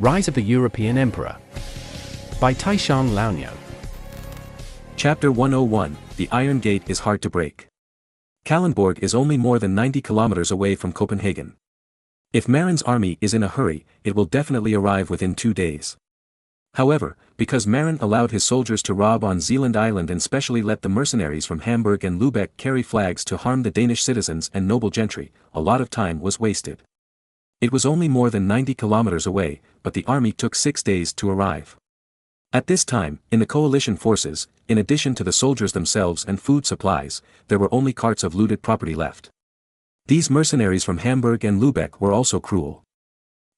Rise of the European Emperor by Taishan Laonyo. Chapter 101, The Iron Gate is hard to break. Kalundborg is only more than 90 kilometers away from Copenhagen. If Marin's army is in a hurry, it will definitely arrive within 2 days. However, because Marin allowed his soldiers to rob on Zealand Island and specially let the mercenaries from Hamburg and Lübeck carry flags to harm the Danish citizens and noble gentry, a lot of time was wasted. It was only more than 90 kilometers away, but the army took 6 days to arrive. At this time, in the coalition forces, in addition to the soldiers themselves and food supplies, there were only carts of looted property left. These mercenaries from Hamburg and Lübeck were also cruel.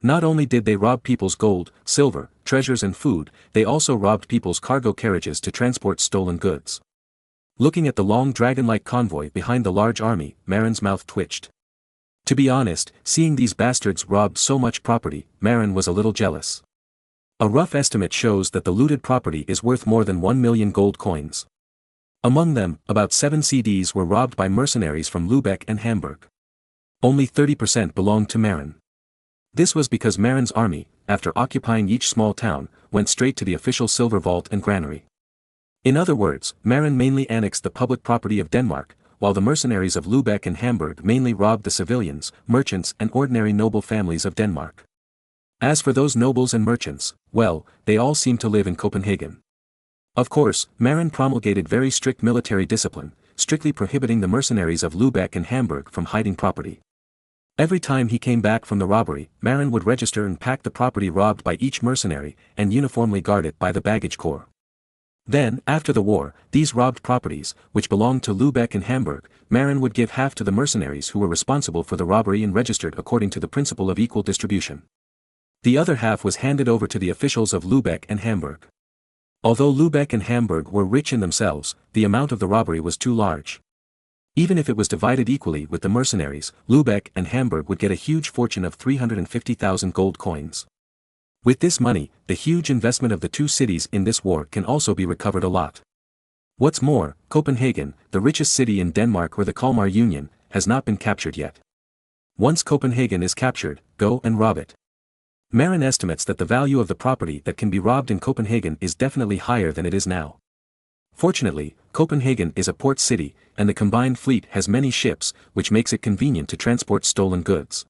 Not only did they rob people's gold, silver, treasures and food, they also robbed people's cargo carriages to transport stolen goods. Looking at the long dragon-like convoy behind the large army, Marin's mouth twitched. To be honest, seeing these bastards robbed so much property, Marin was a little jealous. A rough estimate shows that the looted property is worth more than 1 million gold coins. Among them, about 7 CDs were robbed by mercenaries from Lübeck and Hamburg. Only 30% belonged to Marin. This was because Marin's army, after occupying each small town, went straight to the official silver vault and granary. In other words, Marin mainly annexed the public property of Denmark, while the mercenaries of Lübeck and Hamburg mainly robbed the civilians, merchants and ordinary noble families of Denmark. As for those nobles and merchants, well, they all seemed to live in Copenhagen. Of course, Marin promulgated very strict military discipline, strictly prohibiting the mercenaries of Lübeck and Hamburg from hiding property. Every time he came back from the robbery, Marin would register and pack the property robbed by each mercenary, and uniformly guard it by the baggage corps. Then, after the war, these robbed properties, which belonged to Lübeck and Hamburg, Marin would give half to the mercenaries who were responsible for the robbery and registered according to the principle of equal distribution. The other half was handed over to the officials of Lübeck and Hamburg. Although Lübeck and Hamburg were rich in themselves, the amount of the robbery was too large. Even if it was divided equally with the mercenaries, Lübeck and Hamburg would get a huge fortune of 350,000 gold coins. With this money, the huge investment of the two cities in this war can also be recovered a lot. What's more, Copenhagen, the richest city in Denmark or the Kalmar Union, has not been captured yet. Once Copenhagen is captured, go and rob it. Marin estimates that the value of the property that can be robbed in Copenhagen is definitely higher than it is now. Fortunately, Copenhagen is a port city, and the combined fleet has many ships, which makes it convenient to transport stolen goods.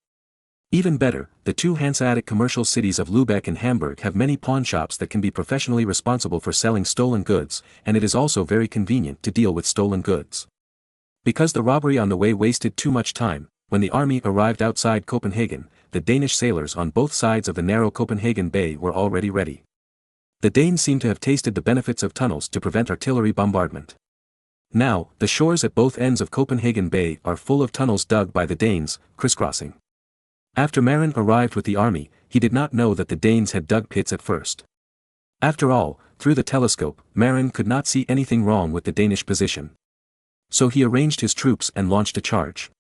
Even better, the two Hanseatic commercial cities of Lübeck and Hamburg have many pawnshops that can be professionally responsible for selling stolen goods, and it is also very convenient to deal with stolen goods. Because the robbery on the way wasted too much time, when the army arrived outside Copenhagen, the Danish sailors on both sides of the narrow Copenhagen Bay were already ready. The Danes seem to have tasted the benefits of tunnels to prevent artillery bombardment. Now, the shores at both ends of Copenhagen Bay are full of tunnels dug by the Danes, crisscrossing. After Marin arrived with the army, he did not know that the Danes had dug pits at first. After all, through the telescope, Marin could not see anything wrong with the Danish position. So he arranged his troops and launched a charge.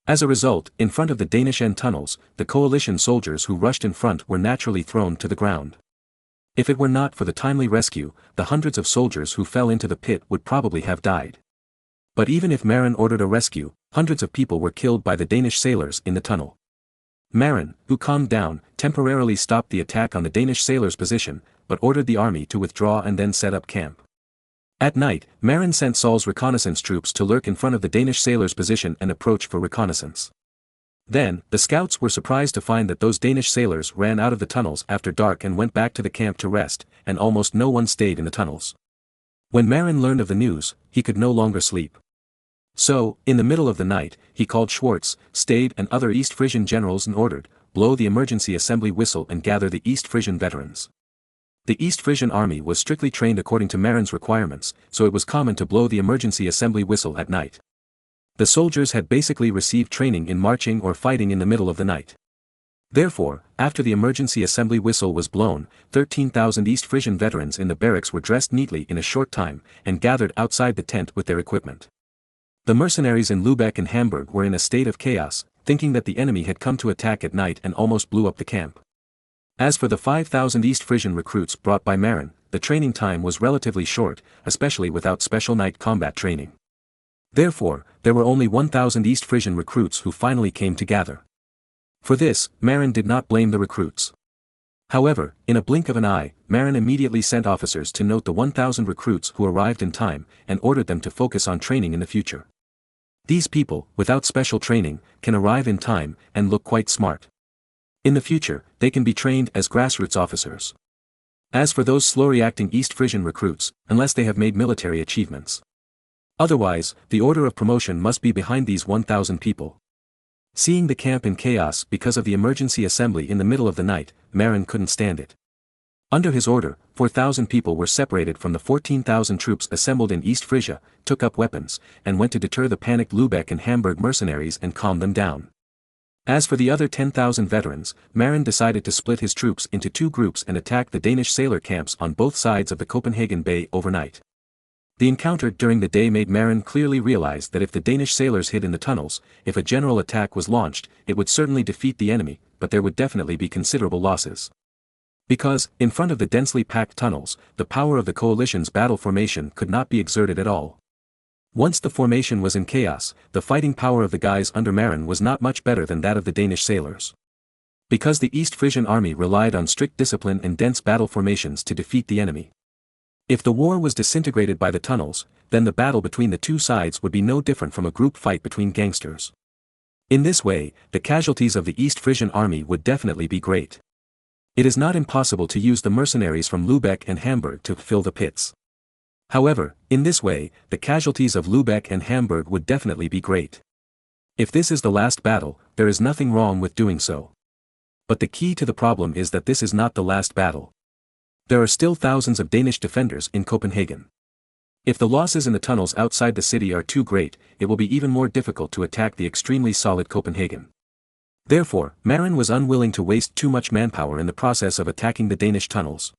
As a result, in front of the Danish end tunnels, the coalition soldiers who rushed in front were naturally thrown to the ground. If it were not for the timely rescue, the hundreds of soldiers who fell into the pit would probably have died. But even if Marin ordered a rescue, hundreds of people were killed by the Danish sailors in the tunnel. Marin, who calmed down, temporarily stopped the attack on the Danish sailors' position, but ordered the army to withdraw and then set up camp. At night, Marin sent Saul's reconnaissance troops to lurk in front of the Danish sailors' position and approach for reconnaissance. Then, the scouts were surprised to find that those Danish sailors ran out of the tunnels after dark and went back to the camp to rest, and almost no one stayed in the tunnels. When Marin learned of the news, he could no longer sleep. So, in the middle of the night, he called Schwartz, Stade and other East Frisian generals and ordered, blow the emergency assembly whistle and gather the East Frisian veterans. The East Frisian army was strictly trained according to Marin's requirements, so it was common to blow the emergency assembly whistle at night. The soldiers had basically received training in marching or fighting in the middle of the night. Therefore, after the emergency assembly whistle was blown, 13,000 East Frisian veterans in the barracks were dressed neatly in a short time, and gathered outside the tent with their equipment. The mercenaries in Lübeck and Hamburg were in a state of chaos, thinking that the enemy had come to attack at night and almost blew up the camp. As for the 5,000 East Frisian recruits brought by Marin, the training time was relatively short, especially without special night combat training. Therefore, there were only 1,000 East Frisian recruits who finally came to gather. For this, Marin did not blame the recruits. However, in a blink of an eye, Marin immediately sent officers to note the 1,000 recruits who arrived in time, and ordered them to focus on training in the future. These people, without special training, can arrive in time, and look quite smart. In the future, they can be trained as grassroots officers. As for those slow-reacting East Frisian recruits, unless they have made military achievements. Otherwise, the order of promotion must be behind these 1,000 people. Seeing the camp in chaos because of the emergency assembly in the middle of the night, Marin couldn't stand it. Under his order, 4,000 people were separated from the 14,000 troops assembled in East Frisia, took up weapons, and went to deter the panicked Lübeck and Hamburg mercenaries and calm them down. As for the other 10,000 veterans, Marin decided to split his troops into two groups and attack the Danish sailor camps on both sides of the Copenhagen Bay overnight. The encounter during the day made Marin clearly realize that if the Danish sailors hid in the tunnels, if a general attack was launched, it would certainly defeat the enemy, but there would definitely be considerable losses. Because, in front of the densely packed tunnels, the power of the coalition's battle formation could not be exerted at all. Once the formation was in chaos, the fighting power of the guys under Marin was not much better than that of the Danish sailors. Because the East Frisian army relied on strict discipline and dense battle formations to defeat the enemy. If the war was disintegrated by the tunnels, then the battle between the two sides would be no different from a group fight between gangsters. In this way, the casualties of the East Frisian army would definitely be great. It is not impossible to use the mercenaries from Lübeck and Hamburg to fill the pits. However, in this way, the casualties of Lübeck and Hamburg would definitely be great. If this is the last battle, there is nothing wrong with doing so. But the key to the problem is that this is not the last battle. There are still thousands of Danish defenders in Copenhagen. If the losses in the tunnels outside the city are too great, it will be even more difficult to attack the extremely solid Copenhagen. Therefore, Marin was unwilling to waste too much manpower in the process of attacking the Danish tunnels.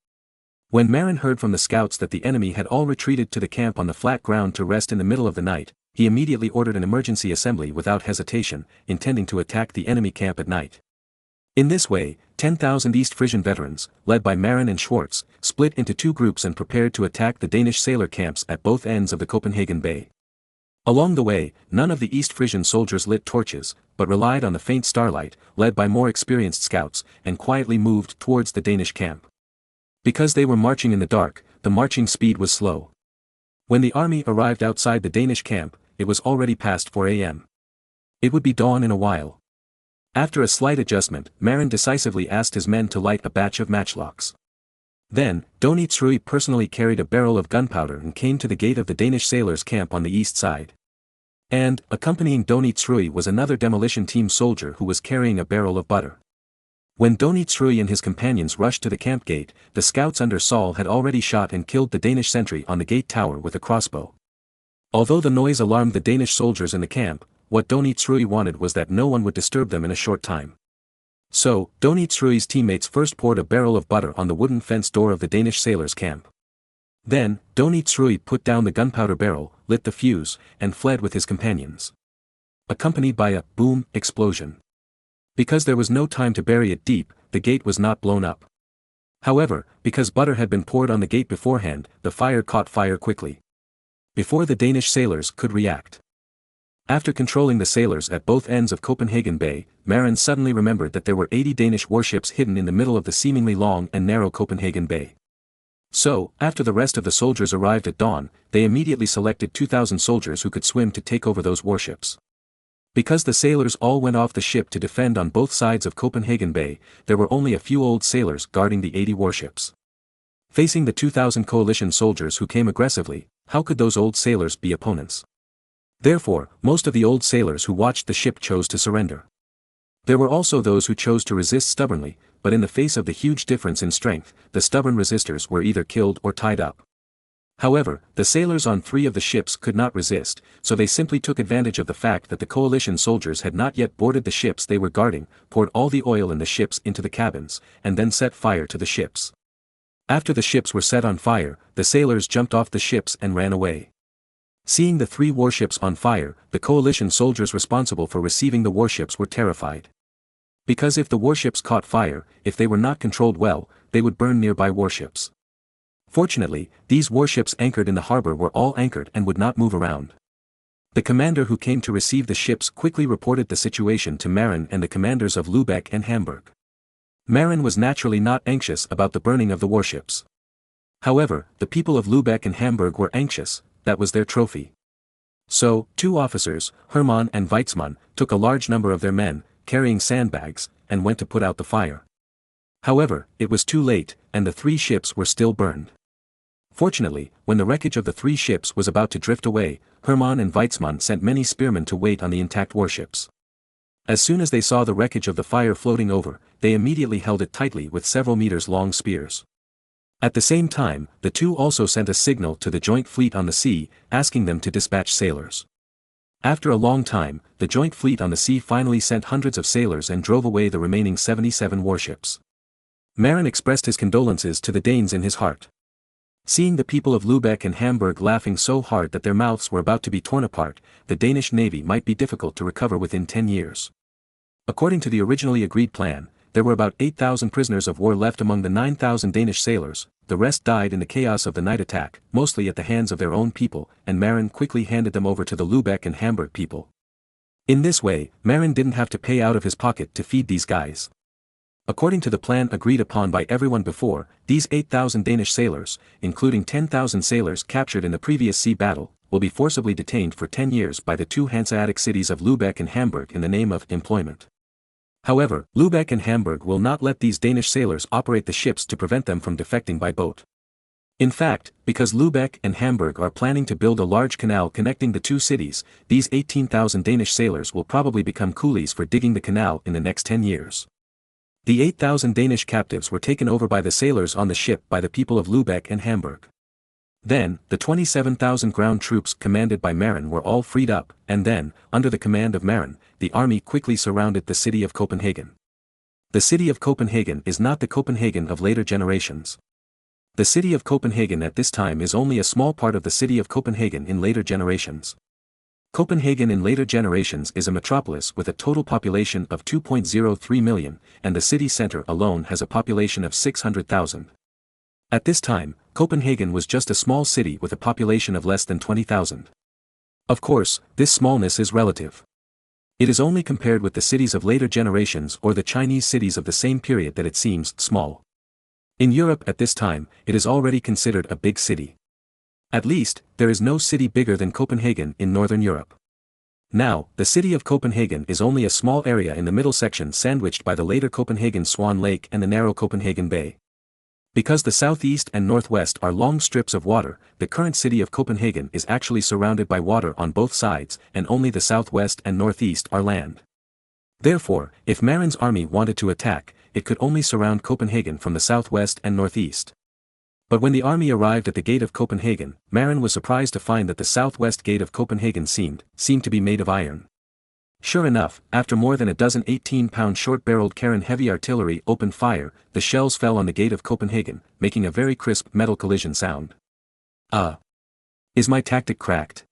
When Marin heard from the scouts that the enemy had all retreated to the camp on the flat ground to rest in the middle of the night, he immediately ordered an emergency assembly without hesitation, intending to attack the enemy camp at night. In this way, 10,000 East Frisian veterans, led by Marin and Schwartz, split into two groups and prepared to attack the Danish sailor camps at both ends of the Copenhagen Bay. Along the way, none of the East Frisian soldiers lit torches, but relied on the faint starlight, led by more experienced scouts, and quietly moved towards the Danish camp. Because they were marching in the dark, the marching speed was slow. When the army arrived outside the Danish camp, it was already past 4 a.m. It would be dawn in a while. After a slight adjustment, Marin decisively asked his men to light a batch of matchlocks. Then, Donitsrui personally carried a barrel of gunpowder and came to the gate of the Danish sailors' camp on the east side. And, accompanying Donitsrui was another demolition team soldier who was carrying a barrel of butter. When Donitsrui and his companions rushed to the camp gate, the scouts under Saul had already shot and killed the Danish sentry on the gate tower with a crossbow. Although the noise alarmed the Danish soldiers in the camp, what Donitsrui wanted was that no one would disturb them in a short time. So, Donitsrui's teammates first poured a barrel of butter on the wooden fence door of the Danish sailors' camp. Then, Donitsrui put down the gunpowder barrel, lit the fuse, and fled with his companions. Accompanied by a boom explosion. Because there was no time to bury it deep, the gate was not blown up. However, because butter had been poured on the gate beforehand, the fire caught fire quickly. Before the Danish sailors could react. After controlling the sailors at both ends of Copenhagen Bay, Marin suddenly remembered that there were 80 Danish warships hidden in the middle of the seemingly long and narrow Copenhagen Bay. So, after the rest of the soldiers arrived at dawn, they immediately selected 2,000 soldiers who could swim to take over those warships. Because the sailors all went off the ship to defend on both sides of Copenhagen Bay, there were only a few old sailors guarding the 80 warships. Facing the 2,000 coalition soldiers who came aggressively, how could those old sailors be opponents? Therefore, most of the old sailors who watched the ship chose to surrender. There were also those who chose to resist stubbornly, but in the face of the huge difference in strength, the stubborn resistors were either killed or tied up. However, the sailors on 3 of the ships could not resist, so they simply took advantage of the fact that the coalition soldiers had not yet boarded the ships they were guarding, poured all the oil in the ships into the cabins, and then set fire to the ships. After the ships were set on fire, the sailors jumped off the ships and ran away. Seeing the 3 warships on fire, the coalition soldiers responsible for receiving the warships were terrified. Because if the warships caught fire, if they were not controlled well, they would burn nearby warships. Fortunately, these warships anchored in the harbor were all anchored and would not move around. The commander who came to receive the ships quickly reported the situation to Marin and the commanders of Lübeck and Hamburg. Marin was naturally not anxious about the burning of the warships. However, the people of Lübeck and Hamburg were anxious, that was their trophy. So, two officers, Hermann and Weizmann, took a large number of their men, carrying sandbags, and went to put out the fire. However, it was too late, and the three ships were still burned. Fortunately, when the wreckage of the three ships was about to drift away, Hermann and Weizmann sent many spearmen to wait on the intact warships. As soon as they saw the wreckage of the fire floating over, they immediately held it tightly with several meters-long spears. At the same time, the two also sent a signal to the joint fleet on the sea, asking them to dispatch sailors. After a long time, the joint fleet on the sea finally sent hundreds of sailors and drove away the remaining 77 warships. Marin expressed his condolences to the Danes in his heart. Seeing the people of Lübeck and Hamburg laughing so hard that their mouths were about to be torn apart, the Danish navy might be difficult to recover within 10 years. According to the originally agreed plan, there were about 8,000 prisoners of war left among the 9,000 Danish sailors. The rest died in the chaos of the night attack, mostly at the hands of their own people, and Marin quickly handed them over to the Lübeck and Hamburg people. In this way, Marin didn't have to pay out of his pocket to feed these guys. According to the plan agreed upon by everyone before, these 8,000 Danish sailors, including 10,000 sailors captured in the previous sea battle, will be forcibly detained for 10 years by the two Hanseatic cities of Lübeck and Hamburg in the name of employment. However, Lübeck and Hamburg will not let these Danish sailors operate the ships to prevent them from defecting by boat. In fact, because Lübeck and Hamburg are planning to build a large canal connecting the two cities, these 18,000 Danish sailors will probably become coolies for digging the canal in the next 10 years. The 8,000 Danish captives were taken over by the sailors on the ship by the people of Lübeck and Hamburg. Then, the 27,000 ground troops commanded by Marin were all freed up, and then, under the command of Marin, the army quickly surrounded the city of Copenhagen. The city of Copenhagen is not the Copenhagen of later generations. The city of Copenhagen at this time is only a small part of the city of Copenhagen in later generations. Copenhagen in later generations is a metropolis with a total population of 2.03 million, and the city center alone has a population of 600,000. At this time, Copenhagen was just a small city with a population of less than 20,000. Of course, this smallness is relative. It is only compared with the cities of later generations or the Chinese cities of the same period that it seems small. In Europe at this time, it is already considered a big city. At least, there is no city bigger than Copenhagen in Northern Europe. Now, the city of Copenhagen is only a small area in the middle section sandwiched by the later Copenhagen Swan Lake and the narrow Copenhagen Bay. Because the southeast and northwest are long strips of water, the current city of Copenhagen is actually surrounded by water on both sides, and only the southwest and northeast are land. Therefore, if Marin's army wanted to attack, it could only surround Copenhagen from the southwest and northeast. But when the army arrived at the gate of Copenhagen, Marin was surprised to find that the southwest gate of Copenhagen seemed to be made of iron. Sure enough, after more than a dozen 18-pound short-barreled Karen heavy artillery opened fire, the shells fell on the gate of Copenhagen, making a very crisp metal collision sound. Is my tactic cracked?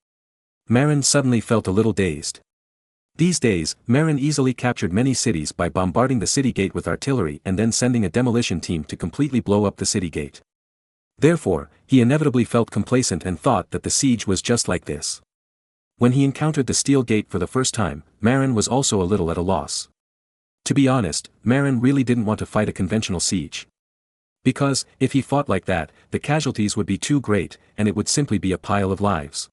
Marin suddenly felt a little dazed. These days, Marin easily captured many cities by bombarding the city gate with artillery and then sending a demolition team to completely blow up the city gate. Therefore, he inevitably felt complacent and thought that the siege was just like this. When he encountered the steel gate for the first time, Marin was also a little at a loss. To be honest, Marin really didn't want to fight a conventional siege. Because, if he fought like that, the casualties would be too great, and it would simply be a pile of lives.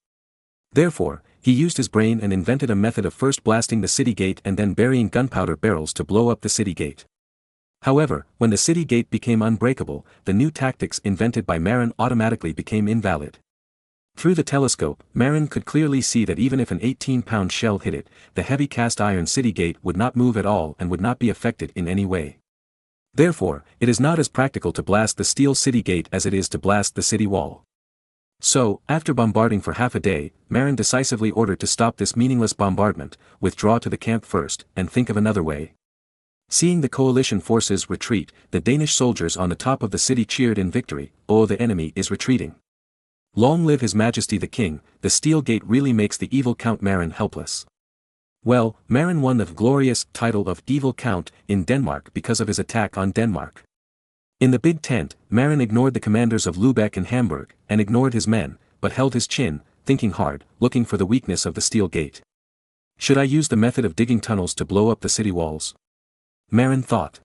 Therefore, he used his brain and invented a method of first blasting the city gate and then burying gunpowder barrels to blow up the city gate. However, when the city gate became unbreakable, the new tactics invented by Marin automatically became invalid. Through the telescope, Marin could clearly see that even if an 18-pound shell hit it, the heavy cast-iron city gate would not move at all and would not be affected in any way. Therefore, it is not as practical to blast the steel city gate as it is to blast the city wall. So, after bombarding for half a day, Marin decisively ordered to stop this meaningless bombardment, withdraw to the camp first, and think of another way. Seeing the coalition forces retreat, the Danish soldiers on the top of the city cheered in victory. "Oh, the enemy is retreating. Long live His Majesty the King." The steel gate really makes the evil Count Marin helpless. Well, Marin won the glorious title of Evil Count in Denmark because of his attack on Denmark. In the big tent, Marin ignored the commanders of Lübeck and Hamburg, and ignored his men, but held his chin, thinking hard, looking for the weakness of the steel gate. Should I use the method of digging tunnels to blow up the city walls? Marin thought.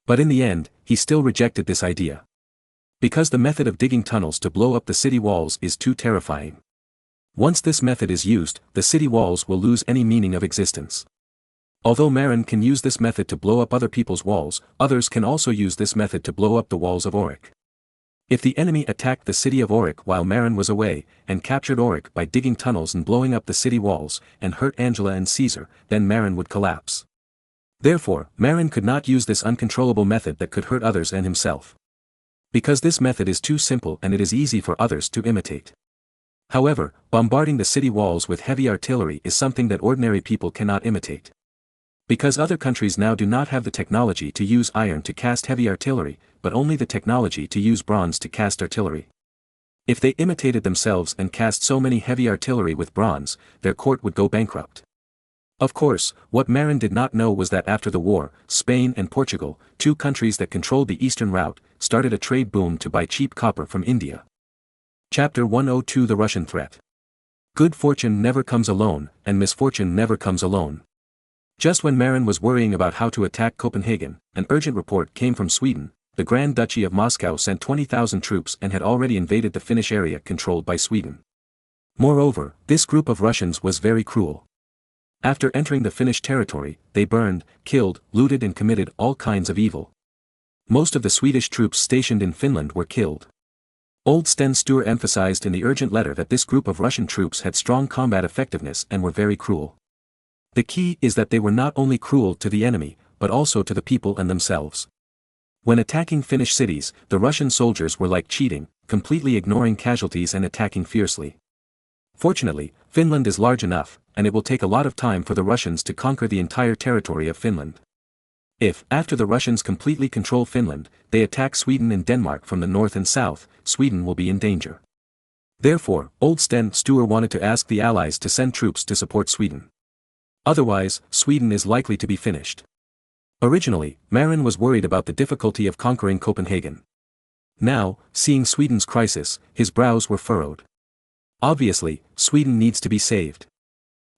But in the end, he still rejected this idea. Because the method of digging tunnels to blow up the city walls is too terrifying. Once this method is used, the city walls will lose any meaning of existence. Although Marin can use this method to blow up other people's walls, others can also use this method to blow up the walls of Auric. If the enemy attacked the city of Auric while Marin was away, and captured Auric by digging tunnels and blowing up the city walls, and hurt Angela and Caesar, then Marin would collapse. Therefore, Marin could not use this uncontrollable method that could hurt others and himself. Because this method is too simple and it is easy for others to imitate. However, bombarding the city walls with heavy artillery is something that ordinary people cannot imitate. Because other countries now do not have the technology to use iron to cast heavy artillery, but only the technology to use bronze to cast artillery. If they imitated themselves and cast so many heavy artillery with bronze, their court would go bankrupt. Of course, what Marin did not know was that after the war, Spain and Portugal, two countries that controlled the eastern route, started a trade boom to buy cheap copper from India. Chapter 102 The Russian Threat. Good fortune never comes alone, and misfortune never comes alone. Just when Marin was worrying about how to attack Copenhagen, an urgent report came from Sweden. The Grand Duchy of Moscow sent 20,000 troops and had already invaded the Finnish area controlled by Sweden. Moreover, this group of Russians was very cruel. After entering the Finnish territory, they burned, killed, looted and committed all kinds of evil. Most of the Swedish troops stationed in Finland were killed. Old Sten Sture emphasized in the urgent letter that this group of Russian troops had strong combat effectiveness and were very cruel. The key is that they were not only cruel to the enemy, but also to the people and themselves. When attacking Finnish cities, the Russian soldiers were like cheating, completely ignoring casualties and attacking fiercely. Fortunately, Finland is large enough, and it will take a lot of time for the Russians to conquer the entire territory of Finland. If, after the Russians completely control Finland, they attack Sweden and Denmark from the north and south, Sweden will be in danger. Therefore, Old Sten Sture wanted to ask the Allies to send troops to support Sweden. Otherwise, Sweden is likely to be finished. Originally, Marin was worried about the difficulty of conquering Copenhagen. Now, seeing Sweden's crisis, his brows were furrowed. Obviously, Sweden needs to be saved.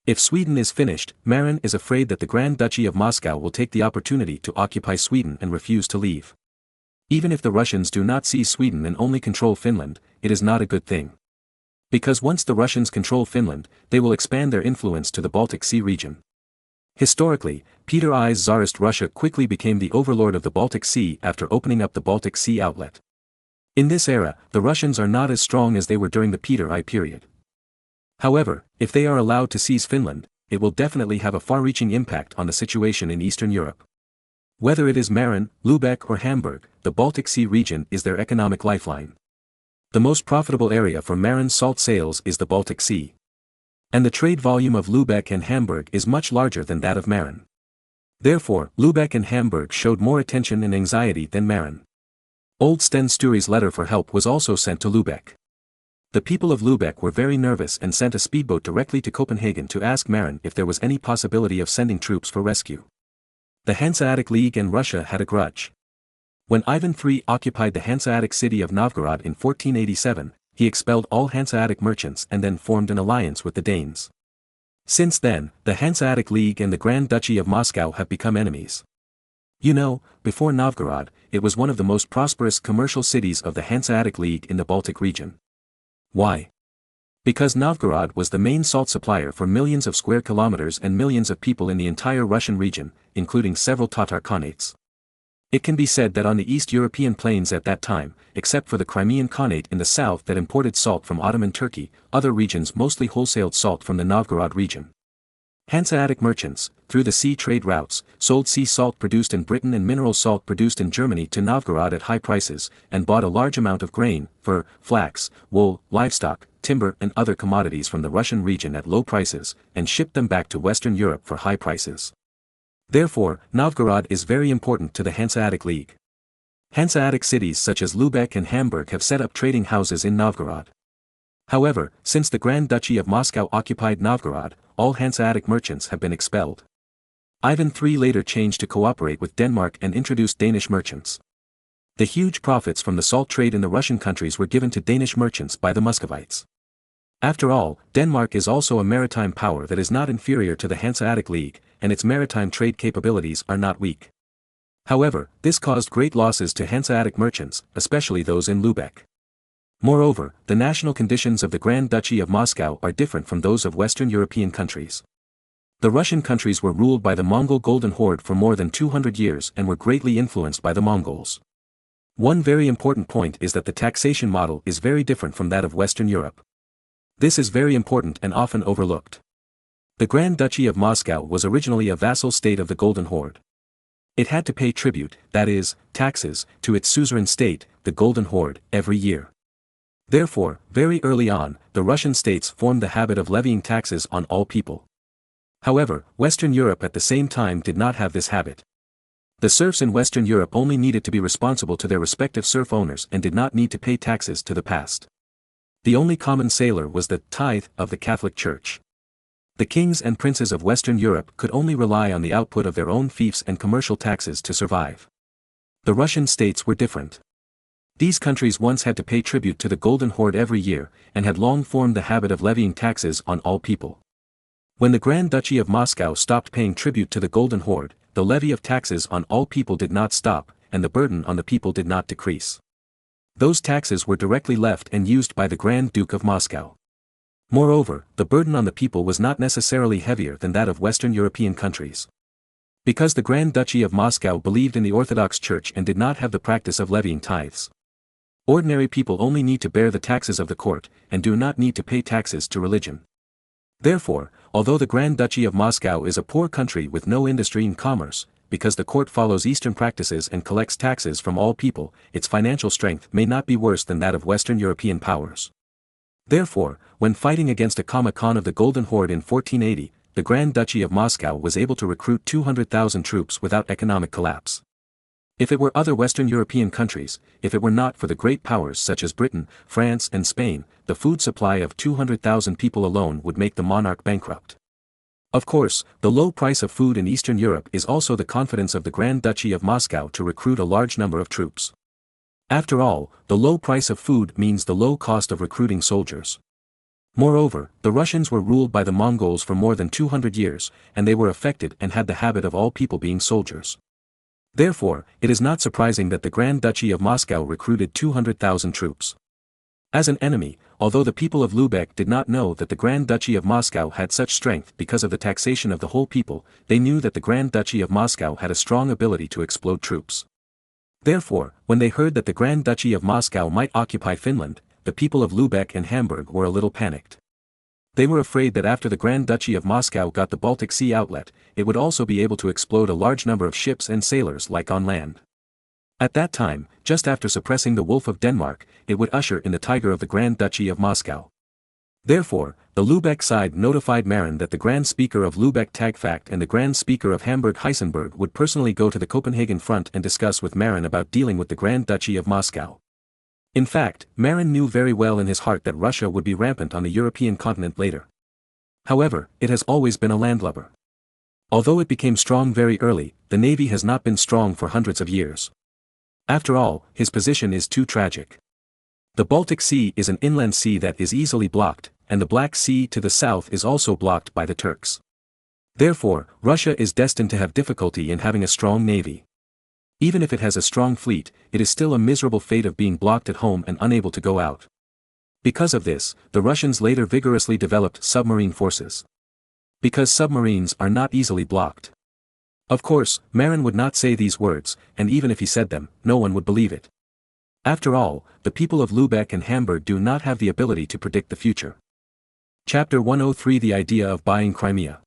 If Sweden is finished, Marin is afraid that the Grand Duchy of Moscow will take the opportunity to occupy Sweden and refuse to leave. Even if the Russians do not seize Sweden and only control Finland, it is not a good thing. Because once the Russians control Finland, they will expand their influence to the Baltic Sea region. Historically, Peter I's Tsarist Russia quickly became the overlord of the Baltic Sea after opening up the Baltic Sea outlet. In this era, the Russians are not as strong as they were during the Peter I period. However, if they are allowed to seize Finland, it will definitely have a far-reaching impact on the situation in Eastern Europe. Whether it is Marin, Lübeck or Hamburg, the Baltic Sea region is their economic lifeline. The most profitable area for Marin's salt sales is the Baltic Sea. And the trade volume of Lübeck and Hamburg is much larger than that of Marin. Therefore, Lübeck and Hamburg showed more attention and anxiety than Marin. Old Sten Sture's letter for help was also sent to Lübeck. The people of Lübeck were very nervous and sent a speedboat directly to Copenhagen to ask Marin if there was any possibility of sending troops for rescue. The Hanseatic League and Russia had a grudge. When Ivan III occupied the Hanseatic city of Novgorod in 1487, he expelled all Hanseatic merchants and then formed an alliance with the Danes. Since then, the Hanseatic League and the Grand Duchy of Moscow have become enemies. You know, before Novgorod, it was one of the most prosperous commercial cities of the Hanseatic League in the Baltic region. Why? Because Novgorod was the main salt supplier for millions of square kilometers and millions of people in the entire Russian region, including several Tatar Khanates. It can be said that on the East European plains at that time, except for the Crimean Khanate in the south that imported salt from Ottoman Turkey, other regions mostly wholesaled salt from the Novgorod region. Hanseatic merchants, through the sea trade routes, sold sea salt produced in Britain and mineral salt produced in Germany to Novgorod at high prices, and bought a large amount of grain, fur, flax, wool, livestock, timber and other commodities from the Russian region at low prices, and shipped them back to Western Europe for high prices. Therefore, Novgorod is very important to the Hanseatic League. Hanseatic cities such as Lübeck and Hamburg have set up trading houses in Novgorod. However, since the Grand Duchy of Moscow occupied Novgorod, all Hanseatic merchants have been expelled. Ivan III later changed to cooperate with Denmark and introduced Danish merchants. The huge profits from the salt trade in the Russian countries were given to Danish merchants by the Muscovites. After all, Denmark is also a maritime power that is not inferior to the Hanseatic League, and its maritime trade capabilities are not weak. However, this caused great losses to Hanseatic merchants, especially those in Lübeck. Moreover, the national conditions of the Grand Duchy of Moscow are different from those of Western European countries. The Russian countries were ruled by the Mongol Golden Horde for more than 200 years and were greatly influenced by the Mongols. One very important point is that the taxation model is very different from that of Western Europe. This is very important and often overlooked. The Grand Duchy of Moscow was originally a vassal state of the Golden Horde. It had to pay tribute, that is, taxes, to its suzerain state, the Golden Horde, every year. Therefore, very early on, the Russian states formed the habit of levying taxes on all people. However, Western Europe at the same time did not have this habit. The serfs in Western Europe only needed to be responsible to their respective serf owners and did not need to pay taxes to the past. The only common sailor was the tithe of the Catholic Church. The kings and princes of Western Europe could only rely on the output of their own fiefs and commercial taxes to survive. The Russian states were different. These countries once had to pay tribute to the Golden Horde every year, and had long formed the habit of levying taxes on all people. When the Grand Duchy of Moscow stopped paying tribute to the Golden Horde, the levy of taxes on all people did not stop, and the burden on the people did not decrease. Those taxes were directly left and used by the Grand Duke of Moscow. Moreover, the burden on the people was not necessarily heavier than that of Western European countries. Because the Grand Duchy of Moscow believed in the Orthodox Church and did not have the practice of levying tithes. Ordinary people only need to bear the taxes of the court, and do not need to pay taxes to religion. Therefore, although the Grand Duchy of Moscow is a poor country with no industry and commerce, because the court follows Eastern practices and collects taxes from all people, its financial strength may not be worse than that of Western European powers. Therefore, when fighting against a Gama Khan of the Golden Horde in 1480, the Grand Duchy of Moscow was able to recruit 200,000 troops without economic collapse. If it were other Western European countries, if it were not for the great powers such as Britain, France and Spain, the food supply of 200,000 people alone would make the monarch bankrupt. Of course, the low price of food in Eastern Europe is also the confidence of the Grand Duchy of Moscow to recruit a large number of troops. After all, the low price of food means the low cost of recruiting soldiers. Moreover, the Russians were ruled by the Mongols for more than 200 years, and they were affected and had the habit of all people being soldiers. Therefore, it is not surprising that the Grand Duchy of Moscow recruited 200,000 troops. As an enemy, although the people of Lübeck did not know that the Grand Duchy of Moscow had such strength because of the taxation of the whole people, they knew that the Grand Duchy of Moscow had a strong ability to explode troops. Therefore, when they heard that the Grand Duchy of Moscow might occupy Finland, the people of Lübeck and Hamburg were a little panicked. They were afraid that after the Grand Duchy of Moscow got the Baltic Sea outlet, it would also be able to explode a large number of ships and sailors like on land. At that time, just after suppressing the Wolf of Denmark, it would usher in the Tiger of the Grand Duchy of Moscow. Therefore, the Lübeck side notified Marin that the Grand Speaker of Lübeck Tagfact and the Grand Speaker of Hamburg Heisenberg would personally go to the Copenhagen front and discuss with Marin about dealing with the Grand Duchy of Moscow. In fact, Marin knew very well in his heart that Russia would be rampant on the European continent later. However, it has always been a landlubber. Although it became strong very early, the navy has not been strong for hundreds of years. After all, his position is too tragic. The Baltic Sea is an inland sea that is easily blocked, and the Black Sea to the south is also blocked by the Turks. Therefore, Russia is destined to have difficulty in having a strong navy. Even if it has a strong fleet, it is still a miserable fate of being blocked at home and unable to go out. Because of this, the Russians later vigorously developed submarine forces. Because submarines are not easily blocked. Of course, Marin would not say these words, and even if he said them, no one would believe it. After all, the people of Lübeck and Hamburg do not have the ability to predict the future. Chapter 103 The Idea of Buying Crimea.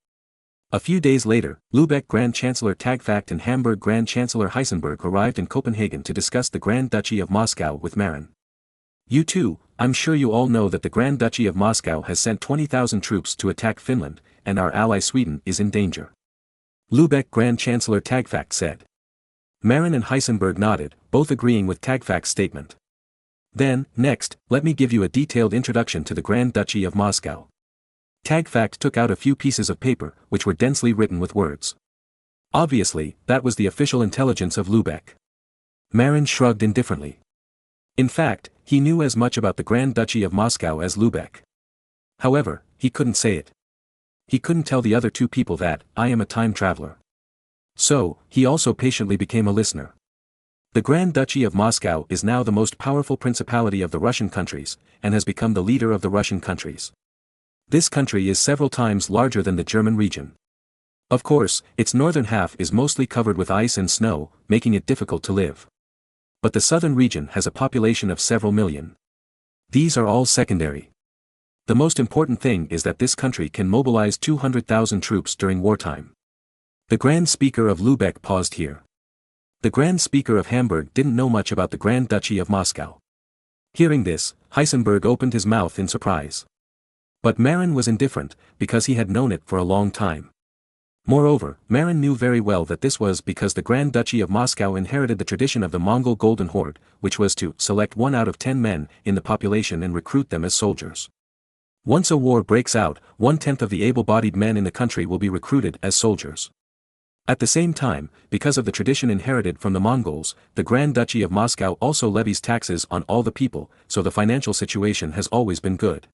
A few days later, Lübeck Grand Chancellor Tagfact and Hamburg Grand Chancellor Heisenberg arrived in Copenhagen to discuss the Grand Duchy of Moscow with Marin. You too, I'm sure you all know that the Grand Duchy of Moscow has sent 20,000 troops to attack Finland, and our ally Sweden is in danger. Lübeck Grand Chancellor Tagfact said. Marin and Heisenberg nodded, both agreeing with Tagfact's statement. Then, next, let me give you a detailed introduction to the Grand Duchy of Moscow. Tagfact took out a few pieces of paper, which were densely written with words. Obviously, that was the official intelligence of Lübeck. Marin shrugged indifferently. In fact, he knew as much about the Grand Duchy of Moscow as Lübeck. However, he couldn't say it. He couldn't tell the other two people that, I am a time traveler. So, he also patiently became a listener. The Grand Duchy of Moscow is now the most powerful principality of the Russian countries, and has become the leader of the Russian countries. This country is several times larger than the German region. Of course, its northern half is mostly covered with ice and snow, making it difficult to live. But the southern region has a population of several million. These are all secondary. The most important thing is that this country can mobilize 200,000 troops during wartime. The Grand Speaker of Lübeck paused here. The Grand Speaker of Hamburg didn't know much about the Grand Duchy of Moscow. Hearing this, Heisenberg opened his mouth in surprise. But Marin was indifferent, because he had known it for a long time. Moreover, Marin knew very well that this was because the Grand Duchy of Moscow inherited the tradition of the Mongol Golden Horde, which was to select 1 out of 10 men in the population and recruit them as soldiers. Once a war breaks out, 1/10 of the able-bodied men in the country will be recruited as soldiers. At the same time, because of the tradition inherited from the Mongols, the Grand Duchy of Moscow also levies taxes on all the people, so the financial situation has always been good.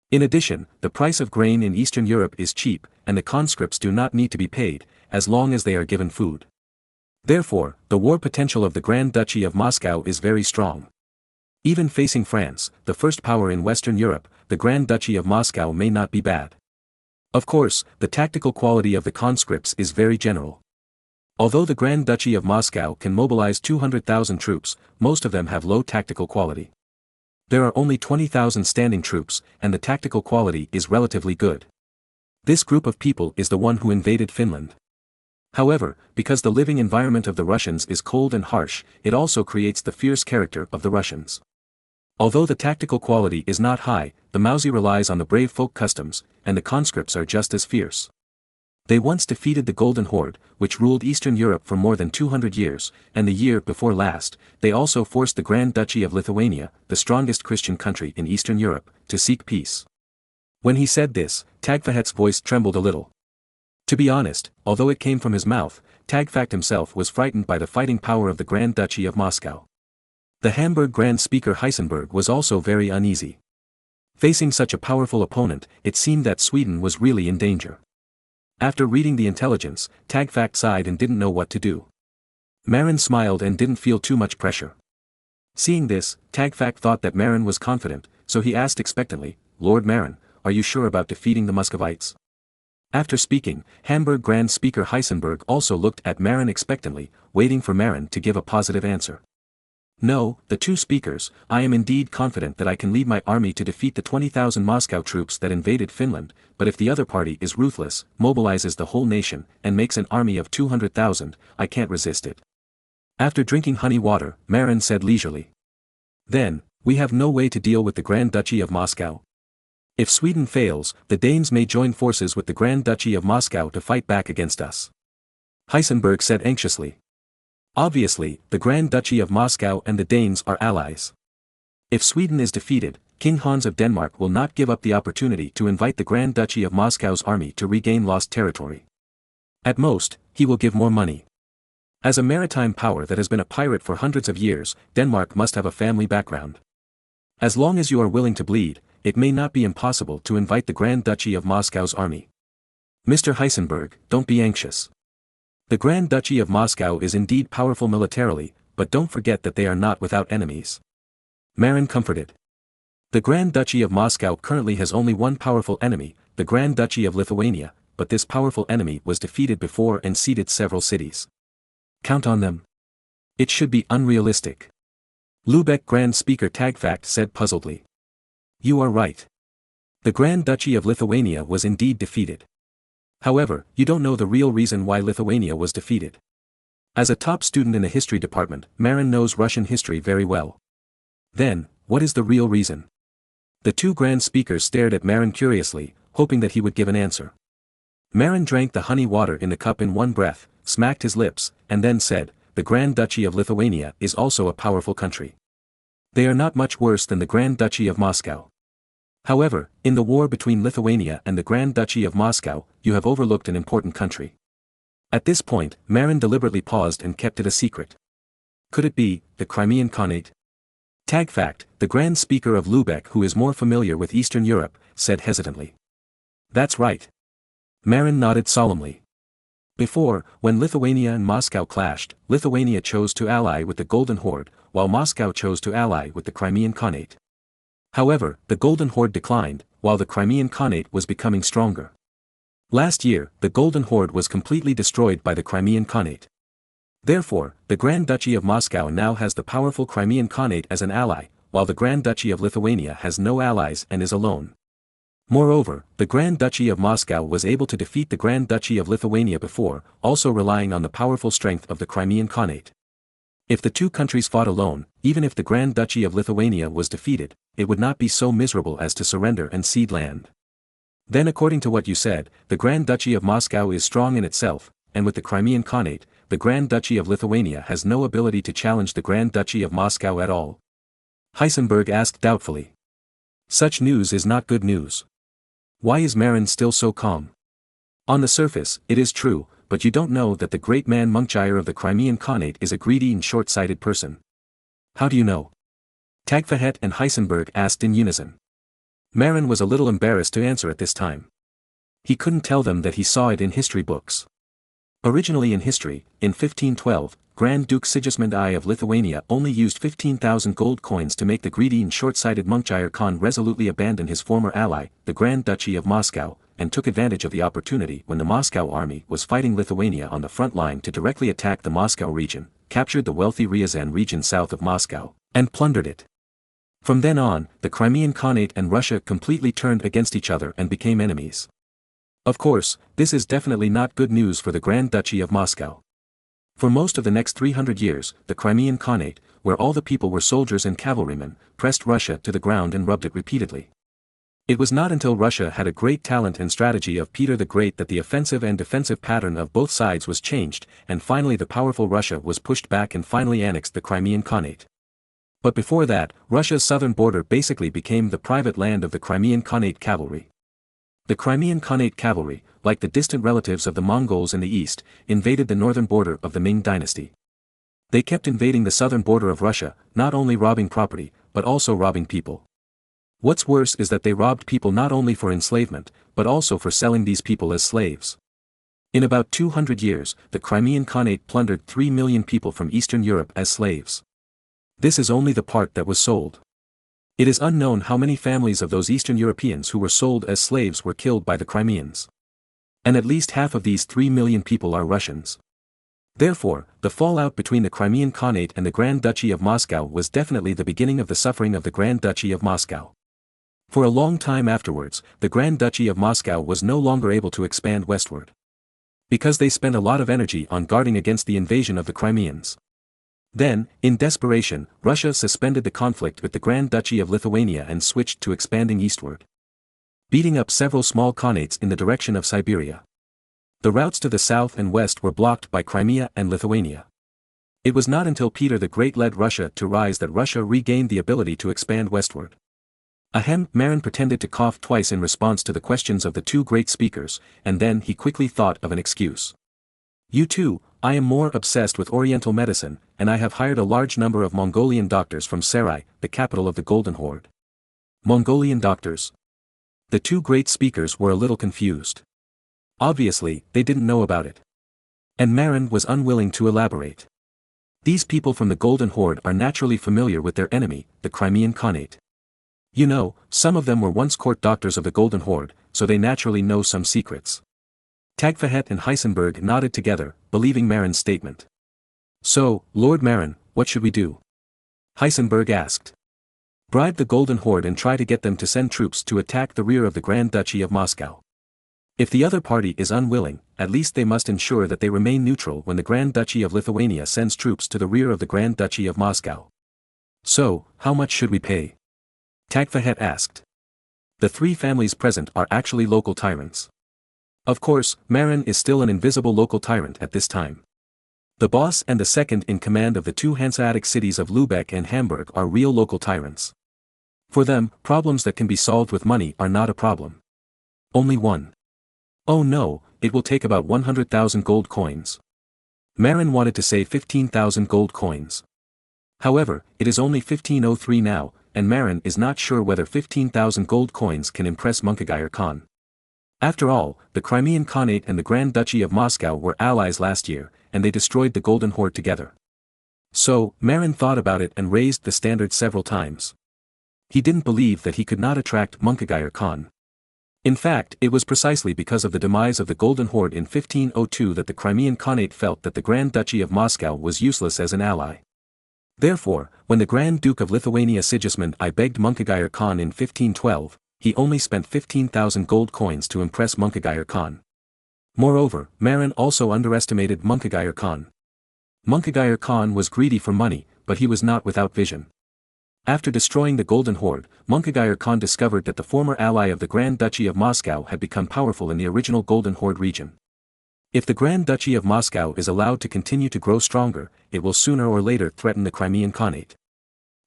In addition, the price of grain in Eastern Europe is cheap, and the conscripts do not need to be paid, as long as they are given food. Therefore, the war potential of the Grand Duchy of Moscow is very strong. Even facing France, the first power in Western Europe, the Grand Duchy of Moscow may not be bad. Of course, the tactical quality of the conscripts is very general. Although the Grand Duchy of Moscow can mobilize 200,000 troops, most of them have low tactical quality. There are only 20,000 standing troops, and the tactical quality is relatively good. This group of people is the one who invaded Finland. However, because the living environment of the Russians is cold and harsh, it also creates the fierce character of the Russians. Although the tactical quality is not high, the Mauzi relies on the brave folk customs, and the conscripts are just as fierce. They once defeated the Golden Horde, which ruled Eastern Europe for more than 200 years, and the year before last, they also forced the Grand Duchy of Lithuania, the strongest Christian country in Eastern Europe, to seek peace. When he said this, Tagfahet's voice trembled a little. To be honest, although it came from his mouth, Tagfaht himself was frightened by the fighting power of the Grand Duchy of Moscow. The Hamburg Grand Speaker Heisenberg was also very uneasy. Facing such a powerful opponent, it seemed that Sweden was really in danger. After reading the intelligence, Tagfaht sighed and didn't know what to do. Marin smiled and didn't feel too much pressure. Seeing this, Tagfaht thought that Marin was confident, so he asked expectantly, "Lord Marin, are you sure about defeating the Muscovites?" After speaking, Hamburg Grand Speaker Heisenberg also looked at Marin expectantly, waiting for Marin to give a positive answer. "No, the two speakers, I am indeed confident that I can lead my army to defeat the 20,000 Moscow troops that invaded Finland, but if the other party is ruthless, mobilizes the whole nation, and makes an army of 200,000, I can't resist it." After drinking honey water, Marin said leisurely. "Then, we have no way to deal with the Grand Duchy of Moscow? If Sweden fails, the Danes may join forces with the Grand Duchy of Moscow to fight back against us." Heisenberg said anxiously. Obviously, the Grand Duchy of Moscow and the Danes are allies. If Sweden is defeated, King Hans of Denmark will not give up the opportunity to invite the Grand Duchy of Moscow's army to regain lost territory. At most, he will give more money. As a maritime power that has been a pirate for hundreds of years, Denmark must have a family background. As long as you are willing to bleed, it may not be impossible to invite the Grand Duchy of Moscow's army. Mr. Heisenberg, don't be anxious. The Grand Duchy of Moscow is indeed powerful militarily, but don't forget that they are not without enemies. Marin comforted. The Grand Duchy of Moscow currently has only one powerful enemy, the Grand Duchy of Lithuania, but this powerful enemy was defeated before and ceded several cities. Count on them. It should be unrealistic. Lübeck Grand Speaker Tagfaht said puzzledly. You are right. The Grand Duchy of Lithuania was indeed defeated. However, you don't know the real reason why Lithuania was defeated. As a top student in the history department, Marin knows Russian history very well. Then, what is the real reason? The two grand speakers stared at Marin curiously, hoping that he would give an answer. Marin drank the honey water in the cup in one breath, smacked his lips, and then said, the Grand Duchy of Lithuania is also a powerful country. They are not much worse than the Grand Duchy of Moscow. However, in the war between Lithuania and the Grand Duchy of Moscow, you have overlooked an important country. At this point, Marin deliberately paused and kept it a secret. Could it be, the Crimean Khanate? Tagfaht, the Grand Speaker of Lübeck who is more familiar with Eastern Europe, said hesitantly. That's right. Marin nodded solemnly. Before, when Lithuania and Moscow clashed, Lithuania chose to ally with the Golden Horde, while Moscow chose to ally with the Crimean Khanate. However, the Golden Horde declined, while the Crimean Khanate was becoming stronger. Last year, the Golden Horde was completely destroyed by the Crimean Khanate. Therefore, the Grand Duchy of Moscow now has the powerful Crimean Khanate as an ally, while the Grand Duchy of Lithuania has no allies and is alone. Moreover, the Grand Duchy of Moscow was able to defeat the Grand Duchy of Lithuania before, also relying on the powerful strength of the Crimean Khanate. If the two countries fought alone, even if the Grand Duchy of Lithuania was defeated, it would not be so miserable as to surrender and cede land. Then according to what you said, the Grand Duchy of Moscow is strong in itself, and with the Crimean Khanate, the Grand Duchy of Lithuania has no ability to challenge the Grand Duchy of Moscow at all. Heisenberg asked doubtfully. Such news is not good news. Why is Marin still so calm? On the surface, it is true, but you don't know that the great man Munchire of the Crimean Khanate is a greedy and short-sighted person. How do you know? Tagfahet and Heisenberg asked in unison. Marin was a little embarrassed to answer at this time. He couldn't tell them that he saw it in history books. Originally in history, in 1512, Grand Duke Sigismund I of Lithuania only used 15,000 gold coins to make the greedy and short-sighted Munchire Khan resolutely abandon his former ally, the Grand Duchy of Moscow, and took advantage of the opportunity when the Moscow army was fighting Lithuania on the front line to directly attack the Moscow region, captured the wealthy Ryazan region south of Moscow, and plundered it. From then on, the Crimean Khanate and Russia completely turned against each other and became enemies. Of course, this is definitely not good news for the Grand Duchy of Moscow. For most of the next 300 years, the Crimean Khanate, where all the people were soldiers and cavalrymen, pressed Russia to the ground and rubbed it repeatedly. It was not until Russia had a great talent and strategy of Peter the Great that the offensive and defensive pattern of both sides was changed, and finally the powerful Russia was pushed back and finally annexed the Crimean Khanate. But before that, Russia's southern border basically became the private land of the Crimean Khanate cavalry. The Crimean Khanate cavalry, like the distant relatives of the Mongols in the east, invaded the northern border of the Ming dynasty. They kept invading the southern border of Russia, not only robbing property, but also robbing people. What's worse is that they robbed people not only for enslavement, but also for selling these people as slaves. In about 200 years, the Crimean Khanate plundered 3 million people from Eastern Europe as slaves. This is only the part that was sold. It is unknown how many families of those Eastern Europeans who were sold as slaves were killed by the Crimeans. And at least half of these 3 million people are Russians. Therefore, the fallout between the Crimean Khanate and the Grand Duchy of Moscow was definitely the beginning of the suffering of the Grand Duchy of Moscow. For a long time afterwards, the Grand Duchy of Moscow was no longer able to expand westward. Because they spent a lot of energy on guarding against the invasion of the Crimeans. Then, in desperation, Russia suspended the conflict with the Grand Duchy of Lithuania and switched to expanding eastward, beating up several small khanates in the direction of Siberia. The routes to the south and west were blocked by Crimea and Lithuania. It was not until Peter the Great led Russia to rise that Russia regained the ability to expand westward. Marin pretended to cough twice in response to the questions of the two great speakers, and then he quickly thought of an excuse. You too, I am more obsessed with Oriental medicine, and I have hired a large number of Mongolian doctors from Sarai, the capital of the Golden Horde. Mongolian doctors? The two great speakers were a little confused. Obviously, they didn't know about it. And Marin was unwilling to elaborate. These people from the Golden Horde are naturally familiar with their enemy, the Crimean Khanate. You know, some of them were once court doctors of the Golden Horde, so they naturally know some secrets. Tagfahet and Heisenberg nodded together, believing Marin's statement. So, Lord Marin, what should we do? Heisenberg asked. Bribe the Golden Horde and try to get them to send troops to attack the rear of the Grand Duchy of Moscow. If the other party is unwilling, at least they must ensure that they remain neutral when the Grand Duchy of Lithuania sends troops to the rear of the Grand Duchy of Moscow. So, how much should we pay? Tagfahet asked. The three families present are actually local tyrants. Of course, Marin is still an invisible local tyrant at this time. The boss and the second in command of the two Hanseatic cities of Lübeck and Hamburg are real local tyrants. For them, problems that can be solved with money are not a problem. Only one. Oh no, it will take about 100,000 gold coins. Marin wanted to say 15,000 gold coins. However, it is only 1503 now, and Marin is not sure whether 15,000 gold coins can impress Munkagire Khan. After all, the Crimean Khanate and the Grand Duchy of Moscow were allies last year, and they destroyed the Golden Horde together. So, Marin thought about it and raised the standard several times. He didn't believe that he could not attract Munkagayar Khan. In fact, it was precisely because of the demise of the Golden Horde in 1502 that the Crimean Khanate felt that the Grand Duchy of Moscow was useless as an ally. Therefore, when the Grand Duke of Lithuania Sigismund I begged Munkagayar Khan in 1512, he only spent 15,000 gold coins to impress Munkagayar Khan. Moreover, Marin also underestimated Munkagayar Khan. Munkagayar Khan was greedy for money, but he was not without vision. After destroying the Golden Horde, Munkagayar Khan discovered that the former ally of the Grand Duchy of Moscow had become powerful in the original Golden Horde region. If the Grand Duchy of Moscow is allowed to continue to grow stronger, it will sooner or later threaten the Crimean Khanate.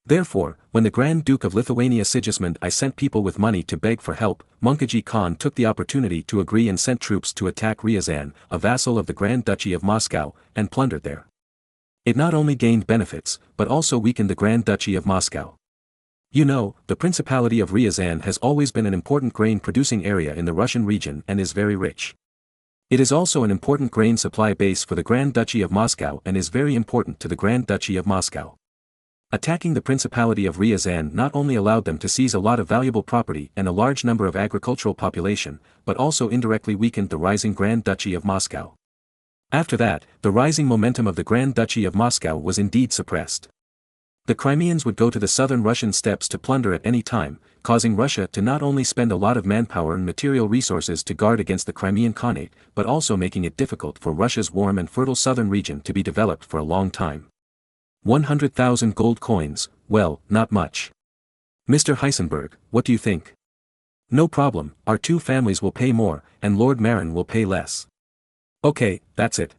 Therefore, when the Grand Duke of Lithuania Sigismund I sent people with money to beg for help, Munkagayar Khan took the opportunity to agree and sent troops to attack Ryazan, a vassal of the Grand Duchy of Moscow, and plundered there. It not only gained benefits, but also weakened the Grand Duchy of Moscow. You know, the Principality of Ryazan has always been an important grain-producing area in the Russian region and is very rich. It is also an important grain supply base for the Grand Duchy of Moscow and is very important to the Grand Duchy of Moscow. Attacking the Principality of Ryazan not only allowed them to seize a lot of valuable property and a large number of agricultural population, but also indirectly weakened the rising Grand Duchy of Moscow. After that, the rising momentum of the Grand Duchy of Moscow was indeed suppressed. The Crimeans would go to the southern Russian steppes to plunder at any time, causing Russia to not only spend a lot of manpower and material resources to guard against the Crimean Khanate, but also making it difficult for Russia's warm and fertile southern region to be developed for a long time. 100,000 gold coins, well, not much. Mr. Heisenberg, what do you think? No problem, our two families will pay more, and Lord Marin will pay less. Okay, that's it.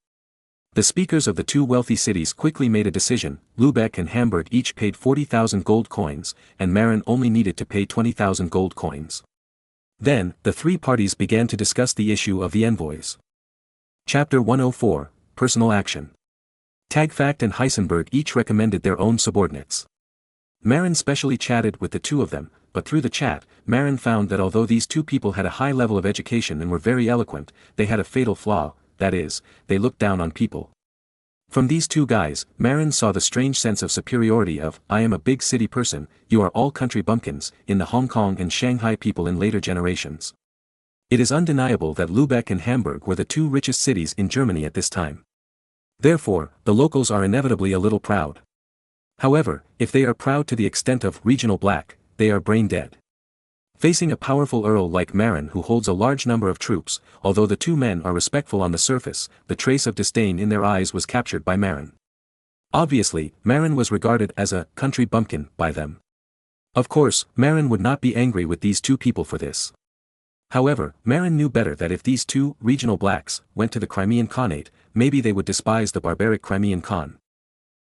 The speakers of the two wealthy cities quickly made a decision. Lübeck and Hamburg each paid 40,000 gold coins, and Marin only needed to pay 20,000 gold coins. Then, the three parties began to discuss the issue of the envoys. Chapter 104, Personal Action. Tagfact and Heisenberg each recommended their own subordinates. Marin specially chatted with the two of them, but through the chat, Marin found that although these two people had a high level of education and were very eloquent, they had a fatal flaw. That is, they looked down on people. From these two guys, Marin saw the strange sense of superiority of, I am a big city person, you are all country bumpkins, in the Hong Kong and Shanghai people in later generations. It is undeniable that Lübeck and Hamburg were the two richest cities in Germany at this time. Therefore, the locals are inevitably a little proud. However, if they are proud to the extent of regional black, they are brain dead. Facing a powerful earl like Marin who holds a large number of troops, although the two men are respectful on the surface, the trace of disdain in their eyes was captured by Marin. Obviously, Marin was regarded as a country bumpkin by them. Of course, Marin would not be angry with these two people for this. However, Marin knew better that if these two regional blacks went to the Crimean Khanate, maybe they would despise the barbaric Crimean Khan.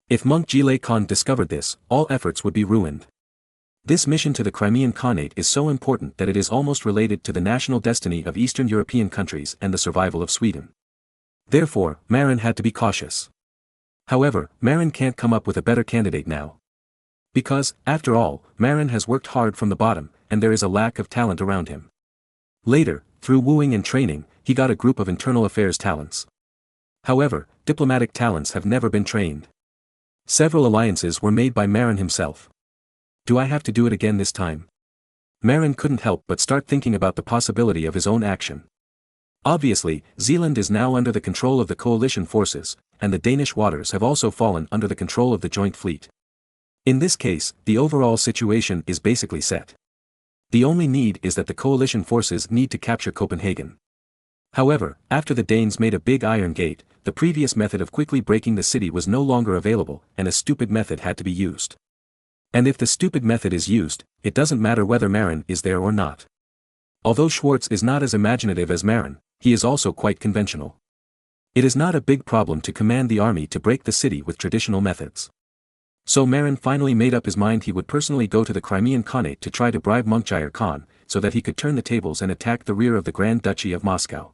If Munkagayar Khan discovered this, all efforts would be ruined. This mission to the Crimean Khanate is so important that it is almost related to the national destiny of Eastern European countries and the survival of Sweden. Therefore, Marin had to be cautious. However, Marin can't come up with a better candidate now. Because, after all, Marin has worked hard from the bottom, and there is a lack of talent around him. Later, through wooing and training, he got a group of internal affairs talents. However, diplomatic talents have never been trained. Several alliances were made by Marin himself. Do I have to do it again this time? Marin couldn't help but start thinking about the possibility of his own action. Obviously, Zealand is now under the control of the coalition forces, and the Danish waters have also fallen under the control of the joint fleet. In this case, the overall situation is basically set. The only need is that the coalition forces need to capture Copenhagen. However, after the Danes made a big iron gate, the previous method of quickly breaking the city was no longer available, and a stupid method had to be used. And if the stupid method is used, it doesn't matter whether Marin is there or not. Although Schwartz is not as imaginative as Marin, he is also quite conventional. It is not a big problem to command the army to break the city with traditional methods. So Marin finally made up his mind he would personally go to the Crimean Khanate to try to bribe Munkagayar Khan, so that he could turn the tables and attack the rear of the Grand Duchy of Moscow.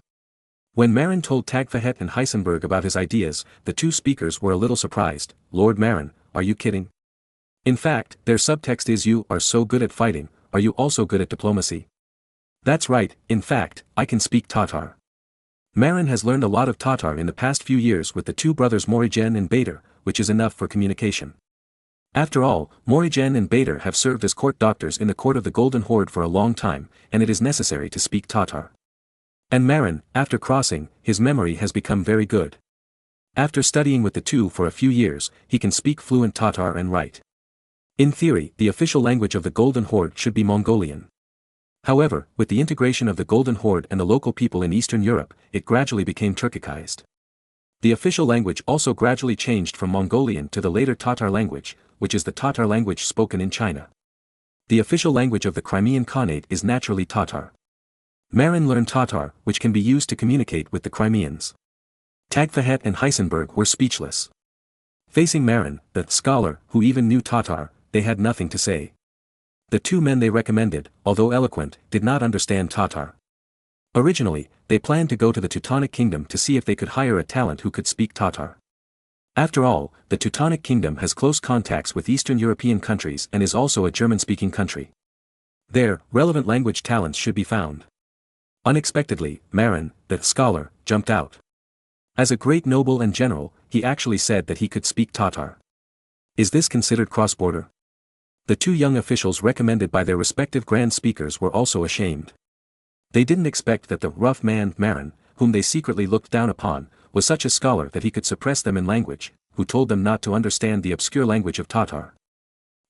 When Marin told Tagfahet and Heisenberg about his ideas, the two speakers were a little surprised. Lord Marin, are you kidding? In fact, their subtext is you are so good at fighting, are you also good at diplomacy? That's right, in fact, I can speak Tatar. Marin has learned a lot of Tatar in the past few years with the two brothers Morigen and Bader, which is enough for communication. After all, Morigen and Bader have served as court doctors in the court of the Golden Horde for a long time, and it is necessary to speak Tatar. And Marin, after crossing, his memory has become very good. After studying with the two for a few years, he can speak fluent Tatar and write. In theory, the official language of the Golden Horde should be Mongolian. However, with the integration of the Golden Horde and the local people in Eastern Europe, it gradually became Turkicized. The official language also gradually changed from Mongolian to the later Tatar language, which is the Tatar language spoken in China. The official language of the Crimean Khanate is naturally Tatar. Marin learned Tatar, which can be used to communicate with the Crimeans. Tagfahet and Heisenberg were speechless. Facing Marin, the scholar, who even knew Tatar, they had nothing to say. The two men they recommended, although eloquent, did not understand Tatar. Originally, they planned to go to the Teutonic Kingdom to see if they could hire a talent who could speak Tatar. After all, the Teutonic Kingdom has close contacts with Eastern European countries and is also a German-speaking country. There, relevant language talents should be found. Unexpectedly, Marin, the scholar, jumped out. As a great noble and general, he actually said that he could speak Tatar. Is this considered cross-border? The two young officials recommended by their respective grand speakers were also ashamed. They didn't expect that the rough man, Marin, whom they secretly looked down upon, was such a scholar that he could suppress them in language, who told them not to understand the obscure language of Tatar.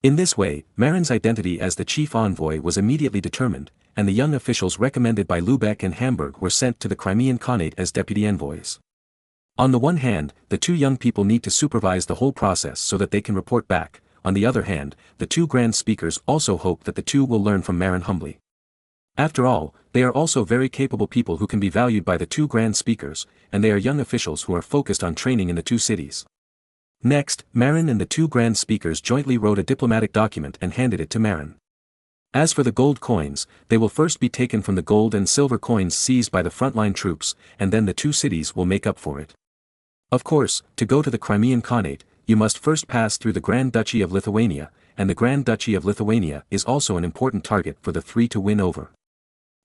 In this way, Marin's identity as the chief envoy was immediately determined, and the young officials recommended by Lübeck and Hamburg were sent to the Crimean Khanate as deputy envoys. On the one hand, the two young people need to supervise the whole process so that they can report back. On the other hand, the two grand speakers also hope that the two will learn from Marin humbly. After all, they are also very capable people who can be valued by the two grand speakers, and they are young officials who are focused on training in the two cities. Next, Marin and the two grand speakers jointly wrote a diplomatic document and handed it to Marin. As for the gold coins, they will first be taken from the gold and silver coins seized by the frontline troops, and then the two cities will make up for it. Of course, to go to the Crimean Khanate, you must first pass through the Grand Duchy of Lithuania, and the Grand Duchy of Lithuania is also an important target for the three to win over.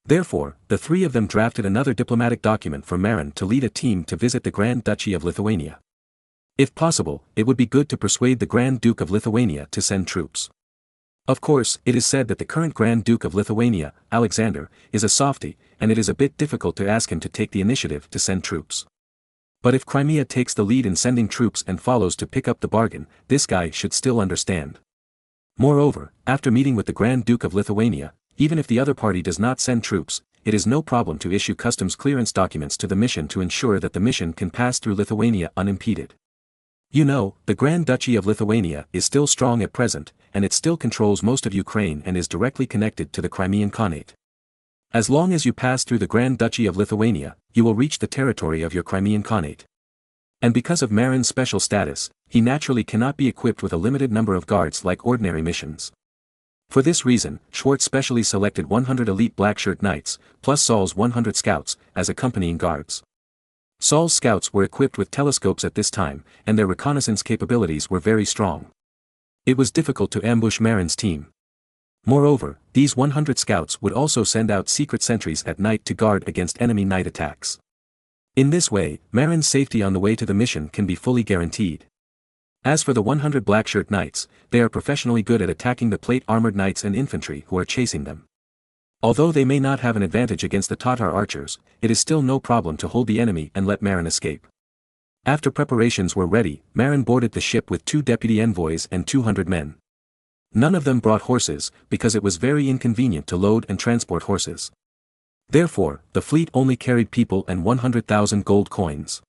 Therefore, the three of them drafted another diplomatic document for Marin to lead a team to visit the Grand Duchy of Lithuania. If possible, it would be good to persuade the Grand Duke of Lithuania to send troops. Of course, it is said that the current Grand Duke of Lithuania, Alexander, is a softy, and it is a bit difficult to ask him to take the initiative to send troops. But if Crimea takes the lead in sending troops and follows to pick up the bargain, this guy should still understand. Moreover, after meeting with the Grand Duke of Lithuania, even if the other party does not send troops, it is no problem to issue customs clearance documents to the mission to ensure that the mission can pass through Lithuania unimpeded. You know, the Grand Duchy of Lithuania is still strong at present, and it still controls most of Ukraine and is directly connected to the Crimean Khanate. As long as you pass through the Grand Duchy of Lithuania, you will reach the territory of your Crimean Khanate. And because of Marin's special status, he naturally cannot be equipped with a limited number of guards like ordinary missions. For this reason, Schwartz specially selected 100 elite Blackshirt Knights, plus Saul's 100 scouts, as accompanying guards. Saul's scouts were equipped with telescopes at this time, and their reconnaissance capabilities were very strong. It was difficult to ambush Marin's team. Moreover, these 100 scouts would also send out secret sentries at night to guard against enemy night attacks. In this way, Marin's safety on the way to the mission can be fully guaranteed. As for the 100 Blackshirt Knights, they are professionally good at attacking the plate-armored knights and infantry who are chasing them. Although they may not have an advantage against the Tatar archers, it is still no problem to hold the enemy and let Marin escape. After preparations were ready, Marin boarded the ship with 2 deputy envoys and 200 men. None of them brought horses, because it was very inconvenient to load and transport horses. Therefore, the fleet only carried people and 100,000 gold coins.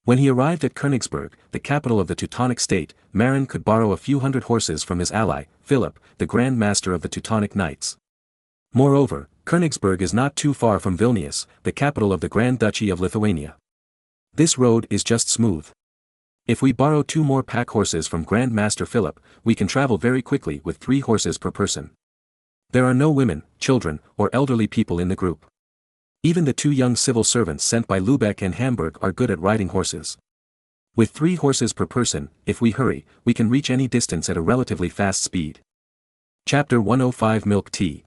When he arrived at Königsberg, the capital of the Teutonic state, Marin could borrow a few hundred horses from his ally, Philip, the Grand Master of the Teutonic Knights. Moreover, Königsberg is not too far from Vilnius, the capital of the Grand Duchy of Lithuania. This road is just smooth. If we borrow 2 more pack horses from Grand Master Philip, we can travel very quickly with 3 horses per person. There are no women, children, or elderly people in the group. Even the 2 young civil servants sent by Lübeck and Hamburg are good at riding horses. With 3 horses per person, if we hurry, we can reach any distance at a relatively fast speed. Chapter 105 Milk Tea.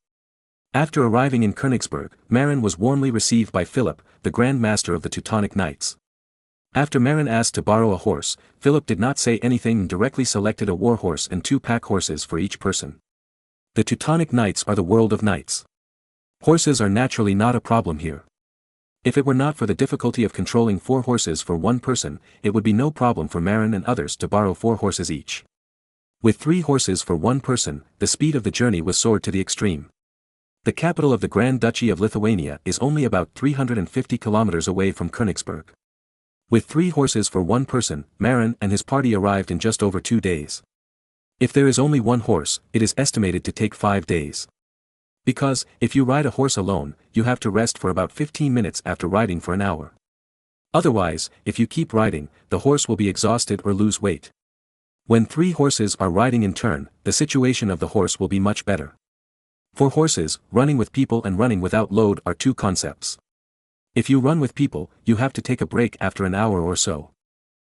After arriving in Königsberg, Marin was warmly received by Philip, the Grand Master of the Teutonic Knights. After Marin asked to borrow a horse, Philip did not say anything and directly selected a war horse and 2 pack horses for each person. The Teutonic Knights are the world of knights. Horses are naturally not a problem here. If it were not for the difficulty of controlling 4 horses for one person, it would be no problem for Marin and others to borrow 4 horses each. With 3 horses for one person, the speed of the journey was soared to the extreme. The capital of the Grand Duchy of Lithuania is only about 350 kilometers away from Königsberg. With 3 horses for one person, Marin and his party arrived in just over 2 days. If there is only 1 horse, it is estimated to take 5 days. Because, if you ride a horse alone, you have to rest for about 15 minutes after riding for an hour. Otherwise, if you keep riding, the horse will be exhausted or lose weight. When 3 horses are riding in turn, the situation of the horse will be much better. For horses, running with people and running without load are 2 concepts. If you run with people, you have to take a break after an hour or so.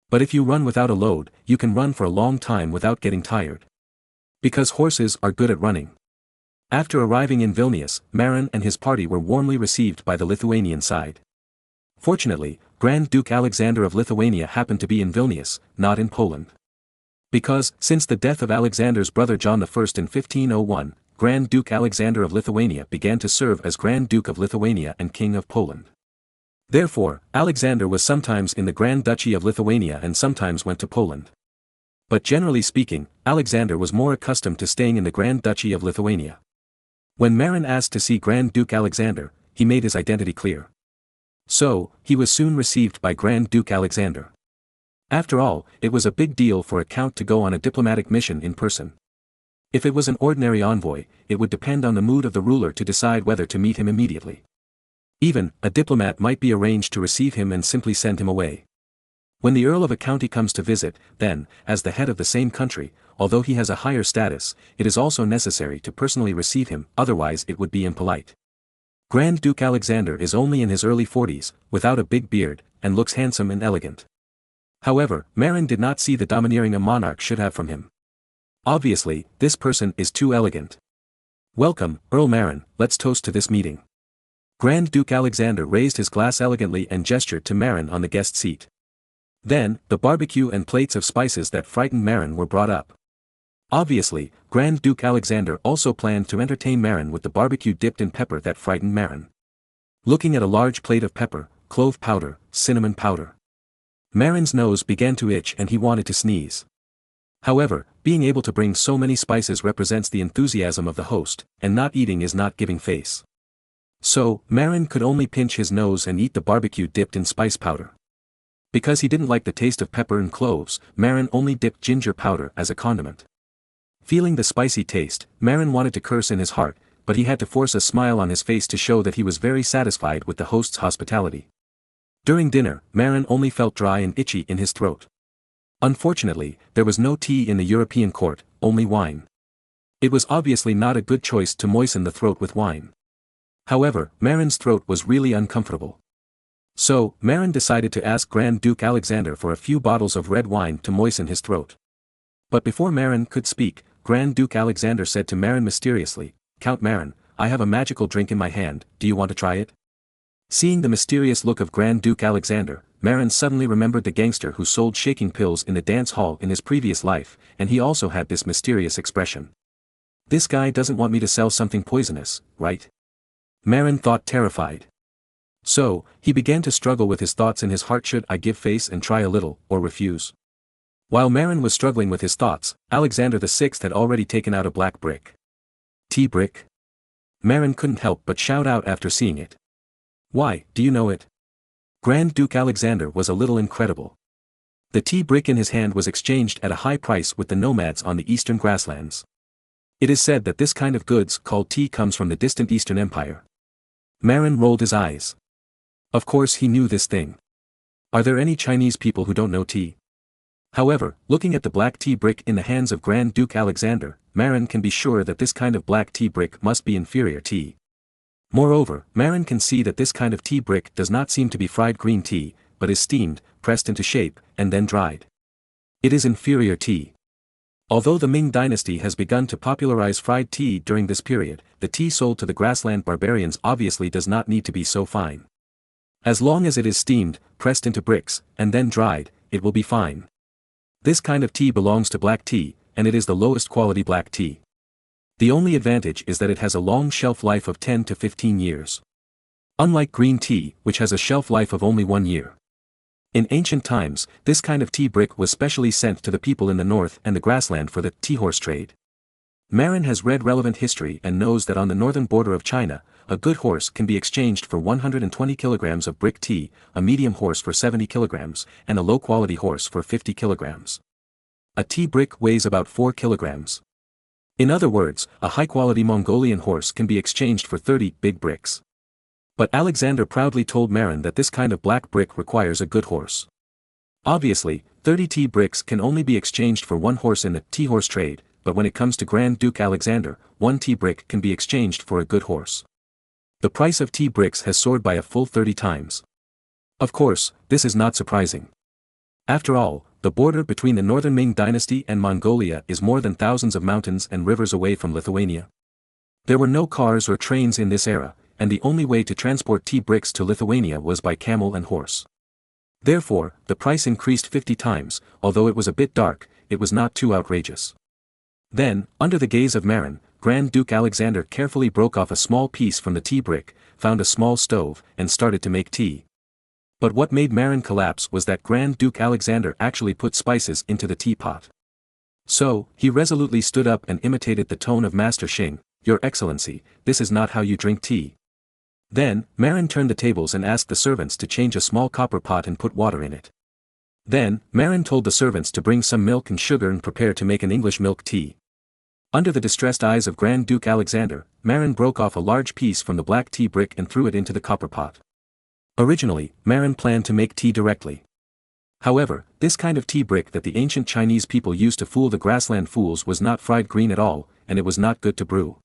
But if you run without a load, you can run for a long time without getting tired. Because horses are good at running. After arriving in Vilnius, Marin and his party were warmly received by the Lithuanian side. Fortunately, Grand Duke Alexander of Lithuania happened to be in Vilnius, not in Poland. Because, since the death of Alexander's brother John I in 1501, Grand Duke Alexander of Lithuania began to serve as Grand Duke of Lithuania and King of Poland. Therefore, Alexander was sometimes in the Grand Duchy of Lithuania and sometimes went to Poland. But generally speaking, Alexander was more accustomed to staying in the Grand Duchy of Lithuania. When Marin asked to see Grand Duke Alexander, he made his identity clear. So, he was soon received by Grand Duke Alexander. After all, it was a big deal for a count to go on a diplomatic mission in person. If it was an ordinary envoy, it would depend on the mood of the ruler to decide whether to meet him immediately. Even, a diplomat might be arranged to receive him and simply send him away. When the Earl of a county comes to visit, then, as the head of the same country, although he has a higher status, it is also necessary to personally receive him, otherwise it would be impolite. Grand Duke Alexander is only in his early 40s, without a big beard, and looks handsome and elegant. However, Marin did not see the domineering a monarch should have from him. Obviously, this person is too elegant. Welcome, Earl Marin, let's toast to this meeting. Grand Duke Alexander raised his glass elegantly and gestured to Marin on the guest seat. Then, the barbecue and plates of spices that frightened Marin were brought up. Obviously, Grand Duke Alexander also planned to entertain Marin with the barbecue dipped in pepper that frightened Marin. Looking at a large plate of pepper, clove powder, cinnamon powder. Marin's nose began to itch and he wanted to sneeze. However, being able to bring so many spices represents the enthusiasm of the host, and not eating is not giving face. So, Marin could only pinch his nose and eat the barbecue dipped in spice powder. Because he didn't like the taste of pepper and cloves, Marin only dipped ginger powder as a condiment. Feeling the spicy taste, Marin wanted to curse in his heart, but he had to force a smile on his face to show that he was very satisfied with the host's hospitality. During dinner, Marin only felt dry and itchy in his throat. Unfortunately, there was no tea in the European court, only wine. It was obviously not a good choice to moisten the throat with wine. However, Marin's throat was really uncomfortable. So, Marin decided to ask Grand Duke Alexander for a few bottles of red wine to moisten his throat. But before Marin could speak, Grand Duke Alexander said to Marin mysteriously, "Count Marin, I have a magical drink in my hand, do you want to try it?" Seeing the mysterious look of Grand Duke Alexander, Marin suddenly remembered the gangster who sold shaking pills in the dance hall in his previous life, and he also had this mysterious expression. This guy doesn't want me to sell something poisonous, right? Marin thought terrified. So, he began to struggle with his thoughts in his heart. Should I give face and try a little, or refuse? While Marin was struggling with his thoughts, Alexander VI had already taken out a black brick. Tea brick? Marin couldn't help but shout out after seeing it. Why, do you know it? Grand Duke Alexander was a little incredible. The tea brick in his hand was exchanged at a high price with the nomads on the eastern grasslands. It is said that this kind of goods called tea comes from the distant Eastern Empire. Marin rolled his eyes. Of course he knew this thing. Are there any Chinese people who don't know tea? However, looking at the black tea brick in the hands of Grand Duke Alexander, Marin can be sure that this kind of black tea brick must be inferior tea. Moreover, Marin can see that this kind of tea brick does not seem to be fried green tea, but is steamed, pressed into shape, and then dried. It is inferior tea. Although the Ming dynasty has begun to popularize fried tea during this period, the tea sold to the grassland barbarians obviously does not need to be so fine. As long as it is steamed, pressed into bricks, and then dried, it will be fine. This kind of tea belongs to black tea, and it is the lowest quality black tea. The only advantage is that it has a long shelf life of 10 to 15 years. Unlike green tea, which has a shelf life of only 1 year. In ancient times, this kind of tea brick was specially sent to the people in the north and the grassland for the tea horse trade. Marin has read relevant history and knows that on the northern border of China, a good horse can be exchanged for 120 kilograms of brick tea, a medium horse for 70 kilograms, and a low-quality horse for 50 kilograms. A tea brick weighs about 4 kilograms. In other words, a high-quality Mongolian horse can be exchanged for 30 big bricks. But Alexander proudly told Marin that this kind of black brick requires a good horse. Obviously, 30 tea bricks can only be exchanged for 1 horse in the tea horse trade, but when it comes to Grand Duke Alexander, 1 tea brick can be exchanged for a good horse. The price of tea bricks has soared by a full 30 times. Of course, this is not surprising. After all, the border between the northern Ming dynasty and Mongolia is more than thousands of mountains and rivers away from Lithuania. There were no cars or trains in this era, and the only way to transport tea bricks to Lithuania was by camel and horse. Therefore, the price increased 50 times, although it was a bit dark, it was not too outrageous. Then, under the gaze of Marin, Grand Duke Alexander carefully broke off a small piece from the tea brick, found a small stove, and started to make tea. But what made Marin collapse was that Grand Duke Alexander actually put spices into the teapot. So, he resolutely stood up and imitated the tone of Master Xing, "Your Excellency, this is not how you drink tea." Then, Marin turned the tables and asked the servants to change a small copper pot and put water in it. Then, Marin told the servants to bring some milk and sugar and prepare to make an English milk tea. Under the distressed eyes of Grand Duke Alexander, Marin broke off a large piece from the black tea brick and threw it into the copper pot. Originally, Marin planned to make tea directly. However, this kind of tea brick that the ancient Chinese people used to fool the grassland fools was not fried green at all, and it was not good to brew.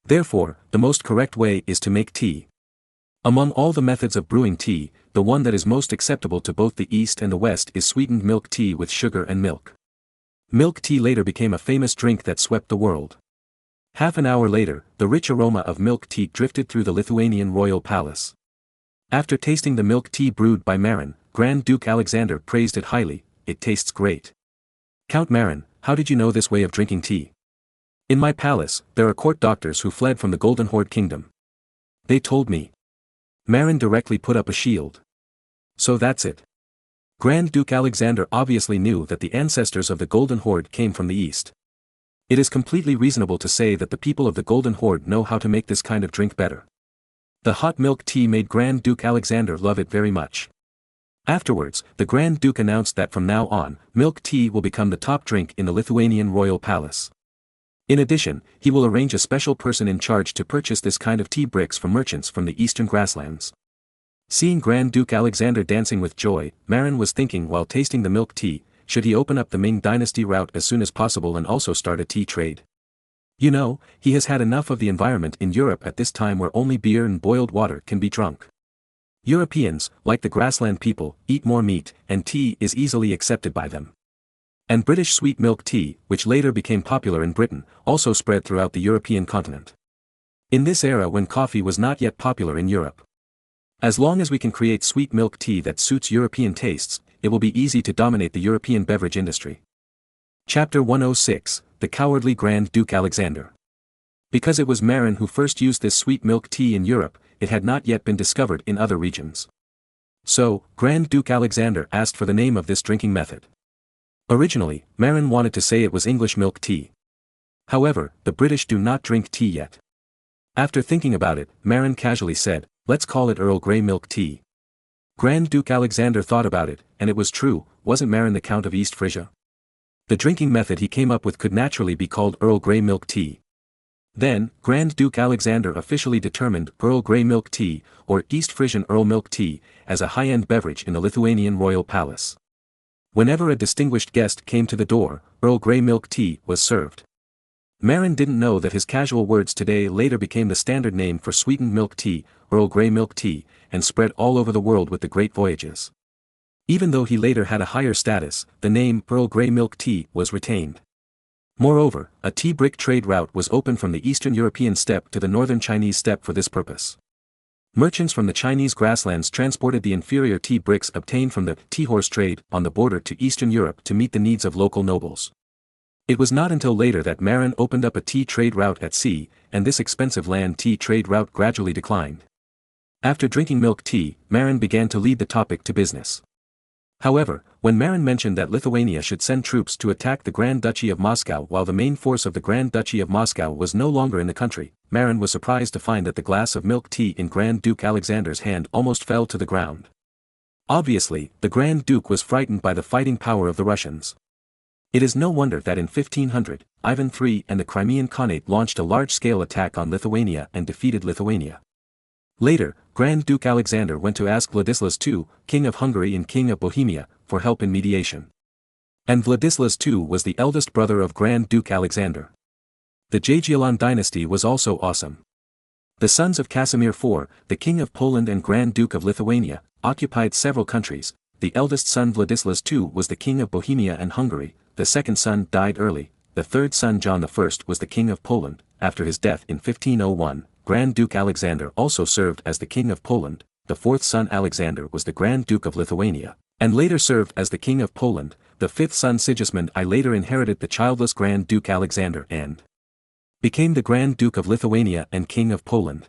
Therefore, the most correct way is to make tea. Among all the methods of brewing tea, the one that is most acceptable to both the East and the West is sweetened milk tea with sugar and milk. Milk tea later became a famous drink that swept the world. Half an hour later, the rich aroma of milk tea drifted through the Lithuanian royal palace. After tasting the milk tea brewed by Marin, Grand Duke Alexander praised it highly. "It tastes great. Count Marin, how did you know this way of drinking tea?" "In my palace, there are court doctors who fled from the Golden Horde Kingdom. They told me." Marin directly put up a shield. "So that's it." Grand Duke Alexander obviously knew that the ancestors of the Golden Horde came from the East. It is completely reasonable to say that the people of the Golden Horde know how to make this kind of drink better. The hot milk tea made Grand Duke Alexander love it very much. Afterwards, the Grand Duke announced that from now on, milk tea will become the top drink in the Lithuanian royal palace. In addition, he will arrange a special person in charge to purchase this kind of tea bricks from merchants from the eastern grasslands. Seeing Grand Duke Alexander dancing with joy, Marin was thinking while tasting the milk tea, should he open up the Ming dynasty route as soon as possible and also start a tea trade? You know, he has had enough of the environment in Europe at this time where only beer and boiled water can be drunk. Europeans, like the grassland people, eat more meat, and tea is easily accepted by them. And British sweet milk tea, which later became popular in Britain, also spread throughout the European continent. In this era when coffee was not yet popular in Europe. As long as we can create sweet milk tea that suits European tastes, it will be easy to dominate the European beverage industry. Chapter 106, The Cowardly Grand Duke Alexander. Because it was Marin who first used this sweet milk tea in Europe, it had not yet been discovered in other regions. So, Grand Duke Alexander asked for the name of this drinking method. Originally, Marin wanted to say it was English milk tea. However, the British do not drink tea yet. After thinking about it, Marin casually said, "Let's call it Earl Grey milk tea." Grand Duke Alexander thought about it, and it was true, wasn't Marin the Count of East Frisia? The drinking method he came up with could naturally be called Earl Grey milk tea. Then, Grand Duke Alexander officially determined Earl Grey milk tea, or East Frisian Earl milk tea, as a high-end beverage in the Lithuanian royal palace. Whenever a distinguished guest came to the door, Earl Grey milk tea was served. Marin didn't know that his casual words today later became the standard name for sweetened milk tea, Earl Grey milk tea, and spread all over the world with the great voyages. Even though he later had a higher status, the name Earl Grey milk tea was retained. Moreover, a tea brick trade route was opened from the Eastern European steppe to the northern Chinese steppe for this purpose. Merchants from the Chinese grasslands transported the inferior tea bricks obtained from the tea horse trade on the border to Eastern Europe to meet the needs of local nobles. It was not until later that Marin opened up a tea trade route at sea, and this expensive land tea trade route gradually declined. After drinking milk tea, Marin began to lead the topic to business. However, when Marin mentioned that Lithuania should send troops to attack the Grand Duchy of Moscow while the main force of the Grand Duchy of Moscow was no longer in the country, Marin was surprised to find that the glass of milk tea in Grand Duke Alexander's hand almost fell to the ground. Obviously, the Grand Duke was frightened by the fighting power of the Russians. It is no wonder that in 1500, Ivan III and the Crimean Khanate launched a large-scale attack on Lithuania and defeated Lithuania. Later, Grand Duke Alexander went to ask Vladislas II, King of Hungary and King of Bohemia, for help in mediation. And Vladislas II was the eldest brother of Grand Duke Alexander. The Jagiellon dynasty was also awesome. The sons of Casimir IV, the King of Poland and Grand Duke of Lithuania, occupied several countries. The eldest son Vladislas II was the King of Bohemia and Hungary, the second son died early, the third son John I was the King of Poland. After his death in 1501, Grand Duke Alexander also served as the King of Poland, the fourth son Alexander was the Grand Duke of Lithuania, and later served as the King of Poland. The fifth son Sigismund I later inherited the childless Grand Duke Alexander and became the Grand Duke of Lithuania and King of Poland.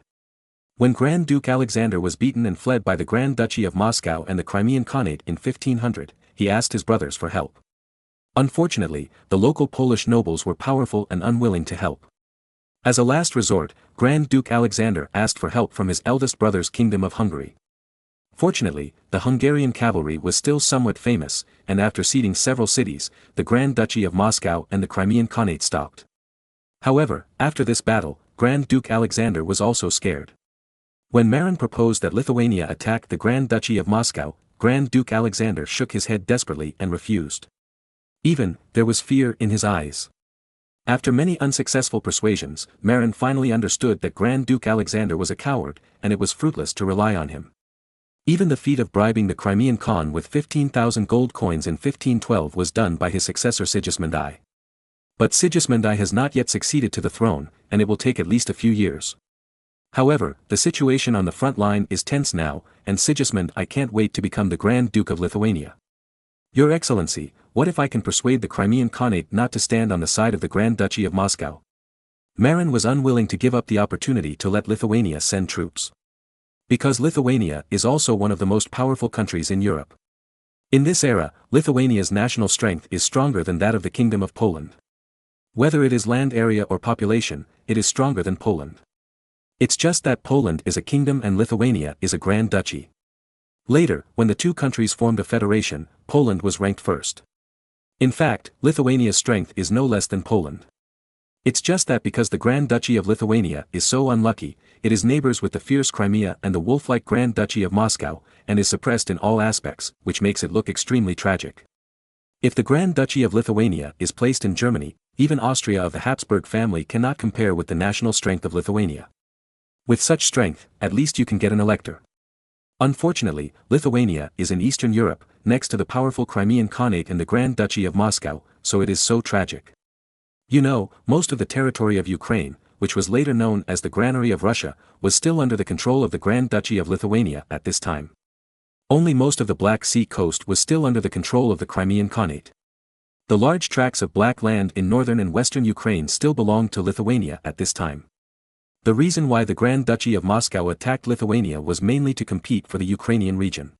When Grand Duke Alexander was beaten and fled by the Grand Duchy of Moscow and the Crimean Khanate in 1500, he asked his brothers for help. Unfortunately, the local Polish nobles were powerful and unwilling to help. As a last resort, Grand Duke Alexander asked for help from his eldest brother's Kingdom of Hungary. Fortunately, the Hungarian cavalry was still somewhat famous, and after ceding several cities, the Grand Duchy of Moscow and the Crimean Khanate stopped. However, after this battle, Grand Duke Alexander was also scared. When Marin proposed that Lithuania attack the Grand Duchy of Moscow, Grand Duke Alexander shook his head desperately and refused. There was fear in his eyes. After many unsuccessful persuasions, Marin finally understood that Grand Duke Alexander was a coward, and it was fruitless to rely on him. Even the feat of bribing the Crimean Khan with 15,000 gold coins in 1512 was done by his successor Sigismund I. But Sigismund I has not yet succeeded to the throne, and it will take at least a few years. However, the situation on the front line is tense now, and Sigismund I can't wait to become the Grand Duke of Lithuania. Your Excellency, what if I can persuade the Crimean Khanate not to stand on the side of the Grand Duchy of Moscow? Marin was unwilling to give up the opportunity to let Lithuania send troops. Because Lithuania is also one of the most powerful countries in Europe. In this era, Lithuania's national strength is stronger than that of the Kingdom of Poland. Whether it is land area or population, it is stronger than Poland. It's just that Poland is a kingdom and Lithuania is a grand duchy. Later, when the two countries formed a federation, Poland was ranked first. In fact, Lithuania's strength is no less than Poland. It's just that because the Grand Duchy of Lithuania is so unlucky, it is neighbors with the fierce Crimea and the wolf-like Grand Duchy of Moscow, and is suppressed in all aspects, which makes it look extremely tragic. If the Grand Duchy of Lithuania is placed in Germany, even Austria of the Habsburg family cannot compare with the national strength of Lithuania. With such strength, at least you can get an elector. Unfortunately, Lithuania is in Eastern Europe, next to the powerful Crimean Khanate and the Grand Duchy of Moscow, so it is so tragic. You know, most of the territory of Ukraine, which was later known as the Granary of Russia, was still under the control of the Grand Duchy of Lithuania at this time. Only most of the Black Sea coast was still under the control of the Crimean Khanate. The large tracts of black land in northern and western Ukraine still belonged to Lithuania at this time. The reason why the Grand Duchy of Moscow attacked Lithuania was mainly to compete for the Ukrainian region.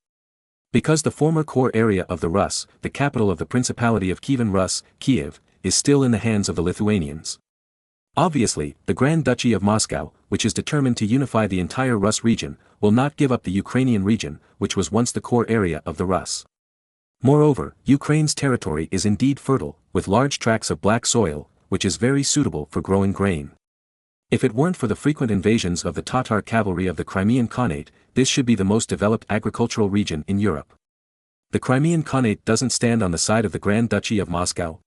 Because the former core area of the Rus, the capital of the Principality of Kievan Rus, Kiev, is still in the hands of the Lithuanians. Obviously, the Grand Duchy of Moscow, which is determined to unify the entire Rus region, will not give up the Ukrainian region, which was once the core area of the Rus. Moreover, Ukraine's territory is indeed fertile, with large tracts of black soil, which is very suitable for growing grain. If it weren't for the frequent invasions of the Tatar cavalry of the Crimean Khanate, this should be the most developed agricultural region in Europe. The Crimean Khanate doesn't stand on the side of the Grand Duchy of Moscow.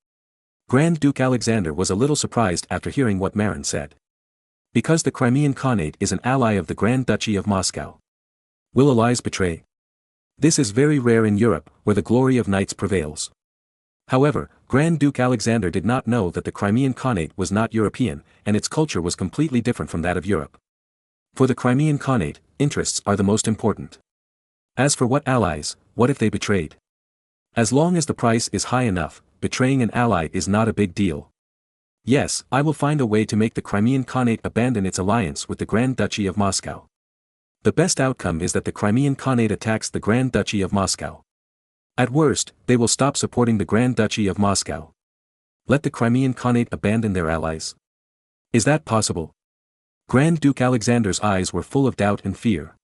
Grand Duke Alexander was a little surprised after hearing what Marin said. Because the Crimean Khanate is an ally of the Grand Duchy of Moscow. Will allies betray? This is very rare in Europe, where the glory of knights prevails. However, Grand Duke Alexander did not know that the Crimean Khanate was not European, and its culture was completely different from that of Europe. For the Crimean Khanate, interests are the most important. As for what allies, what if they betrayed? As long as the price is high enough, betraying an ally is not a big deal. Yes, I will find a way to make the Crimean Khanate abandon its alliance with the Grand Duchy of Moscow. The best outcome is that the Crimean Khanate attacks the Grand Duchy of Moscow. At worst, they will stop supporting the Grand Duchy of Moscow. Let the Crimean Khanate abandon their allies. Is that possible? Grand Duke Alexander's eyes were full of doubt and fear.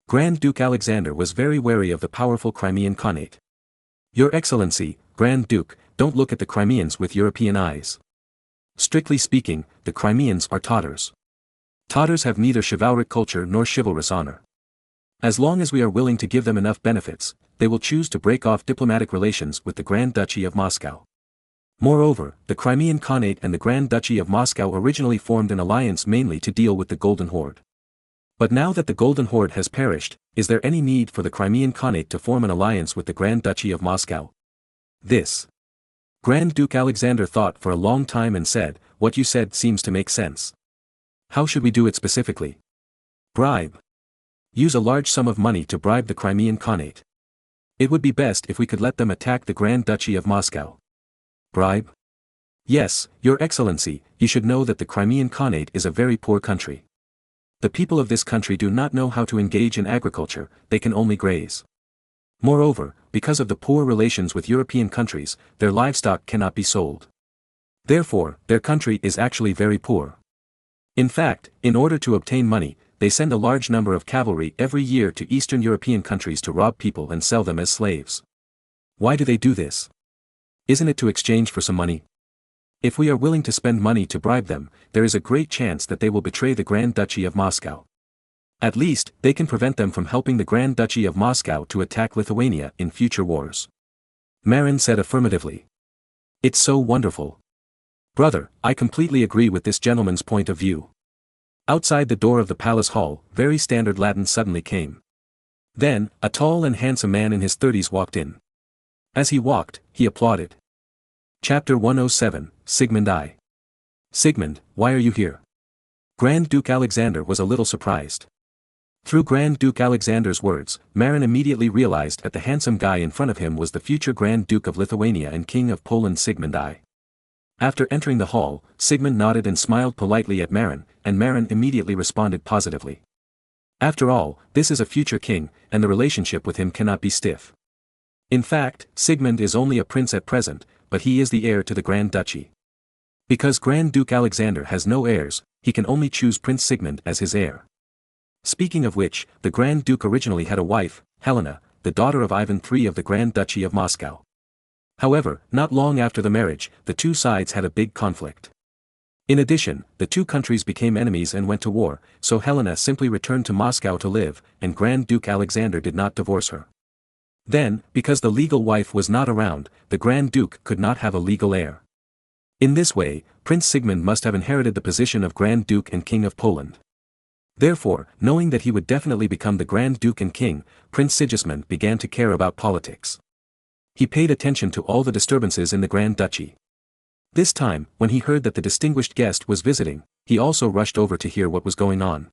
Grand Duke Alexander was very wary of the powerful Crimean Khanate. Your Excellency, Grand Duke, don't look at the Crimeans with European eyes. Strictly speaking, the Crimeans are Tatars. Tatars have neither chivalric culture nor chivalrous honor. As long as we are willing to give them enough benefits, they will choose to break off diplomatic relations with the Grand Duchy of Moscow. Moreover, the Crimean Khanate and the Grand Duchy of Moscow originally formed an alliance mainly to deal with the Golden Horde. But now that the Golden Horde has perished, is there any need for the Crimean Khanate to form an alliance with the Grand Duchy of Moscow? This. Grand Duke Alexander thought for a long time and said, "What you said seems to make sense. How should we do it specifically?" Bribe. Use a large sum of money to bribe the Crimean Khanate. It would be best if we could let them attack the Grand Duchy of Moscow. Bribe? Yes, Your Excellency, you should know that the Crimean Khanate is a very poor country. The people of this country do not know how to engage in agriculture, they can only graze. Moreover, because of the poor relations with European countries, their livestock cannot be sold. Therefore, their country is actually very poor. In fact, in order to obtain money, they send a large number of cavalry every year to Eastern European countries to rob people and sell them as slaves. Why do they do this? Isn't it to exchange for some money? If we are willing to spend money to bribe them, there is a great chance that they will betray the Grand Duchy of Moscow. At least, they can prevent them from helping the Grand Duchy of Moscow to attack Lithuania in future wars. Marin said affirmatively. It's so wonderful. Brother, I completely agree with this gentleman's point of view. Outside the door of the palace hall, very standard Latin suddenly came. Then, a tall and handsome man in his 30s walked in. As he walked, he applauded. Chapter 107, Sigmund I. Sigmund, why are you here? Grand Duke Alexander was a little surprised. Through Grand Duke Alexander's words, Marin immediately realized that the handsome guy in front of him was the future Grand Duke of Lithuania and King of Poland Sigmund I. After entering the hall, Sigmund nodded and smiled politely at Marin, and Marin immediately responded positively. After all, this is a future king, and the relationship with him cannot be stiff. In fact, Sigmund is only a prince at present, but he is the heir to the Grand Duchy. Because Grand Duke Alexander has no heirs, he can only choose Prince Sigmund as his heir. Speaking of which, the Grand Duke originally had a wife, Helena, the daughter of Ivan III of the Grand Duchy of Moscow. However, not long after the marriage, the two sides had a big conflict. In addition, the two countries became enemies and went to war, so Helena simply returned to Moscow to live, and Grand Duke Alexander did not divorce her. Then, because the legal wife was not around, the Grand Duke could not have a legal heir. In this way, Prince Sigmund must have inherited the position of Grand Duke and King of Poland. Therefore, knowing that he would definitely become the Grand Duke and King, Prince Sigismund began to care about politics. He paid attention to all the disturbances in the Grand Duchy. This time, when he heard that the distinguished guest was visiting, he also rushed over to hear what was going on.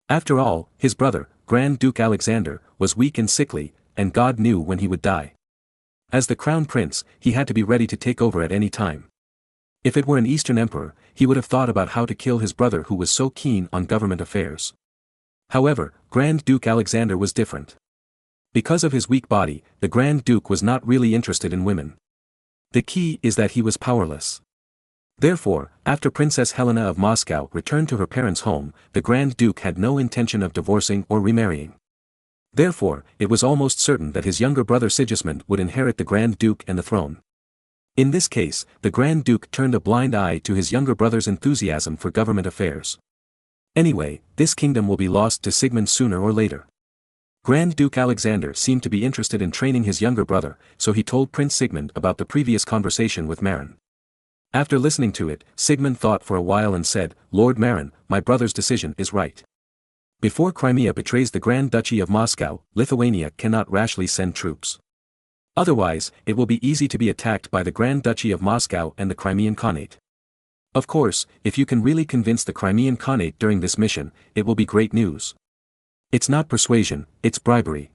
After all, his brother, Grand Duke Alexander, was weak and sickly, and God knew when he would die. As the crown prince, he had to be ready to take over at any time. If it were an Eastern emperor, he would have thought about how to kill his brother who was so keen on government affairs. However, Grand Duke Alexander was different. Because of his weak body, the Grand Duke was not really interested in women. The key is that he was powerless. Therefore, after Princess Helena of Moscow returned to her parents' home, the Grand Duke had no intention of divorcing or remarrying. Therefore, it was almost certain that his younger brother Sigismund would inherit the Grand Duke and the throne. In this case, the Grand Duke turned a blind eye to his younger brother's enthusiasm for government affairs. Anyway, this kingdom will be lost to Sigmund sooner or later. Grand Duke Alexander seemed to be interested in training his younger brother, so he told Prince Sigmund about the previous conversation with Marin. After listening to it, Sigmund thought for a while and said, "Lord Marin, my brother's decision is right. Before Crimea betrays the Grand Duchy of Moscow, Lithuania cannot rashly send troops. Otherwise, it will be easy to be attacked by the Grand Duchy of Moscow and the Crimean Khanate. Of course, if you can really convince the Crimean Khanate during this mission, it will be great news. It's not persuasion, it's bribery.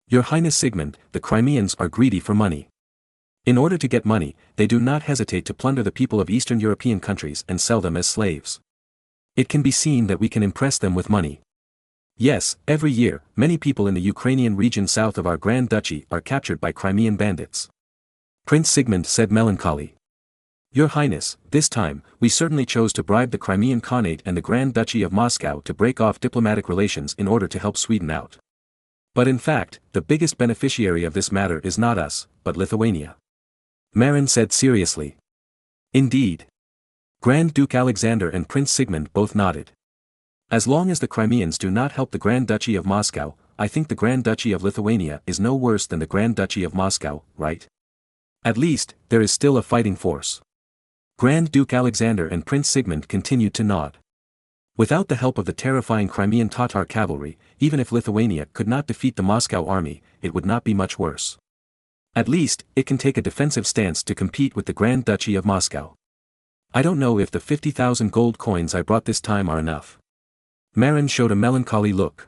Your Highness Sigmund, the Crimeans are greedy for money. In order to get money, they do not hesitate to plunder the people of Eastern European countries and sell them as slaves. It can be seen that we can impress them with money. Yes, every year, many people in the Ukrainian region south of our Grand Duchy are captured by Crimean bandits. Prince Sigmund said melancholy. Your Highness, this time, we certainly chose to bribe the Crimean Khanate and the Grand Duchy of Moscow to break off diplomatic relations in order to help Sweden out. But in fact, the biggest beneficiary of this matter is not us, but Lithuania. Marin said seriously. Indeed. Grand Duke Alexander and Prince Sigmund both nodded. As long as the Crimeans do not help the Grand Duchy of Moscow, I think the Grand Duchy of Lithuania is no worse than the Grand Duchy of Moscow, right? At least, there is still a fighting force. Grand Duke Alexander and Prince Sigmund continued to nod. Without the help of the terrifying Crimean Tatar cavalry, even if Lithuania could not defeat the Moscow army, it would not be much worse. At least, it can take a defensive stance to compete with the Grand Duchy of Moscow. I don't know if the 50,000 gold coins I brought this time are enough. Marin showed a melancholy look.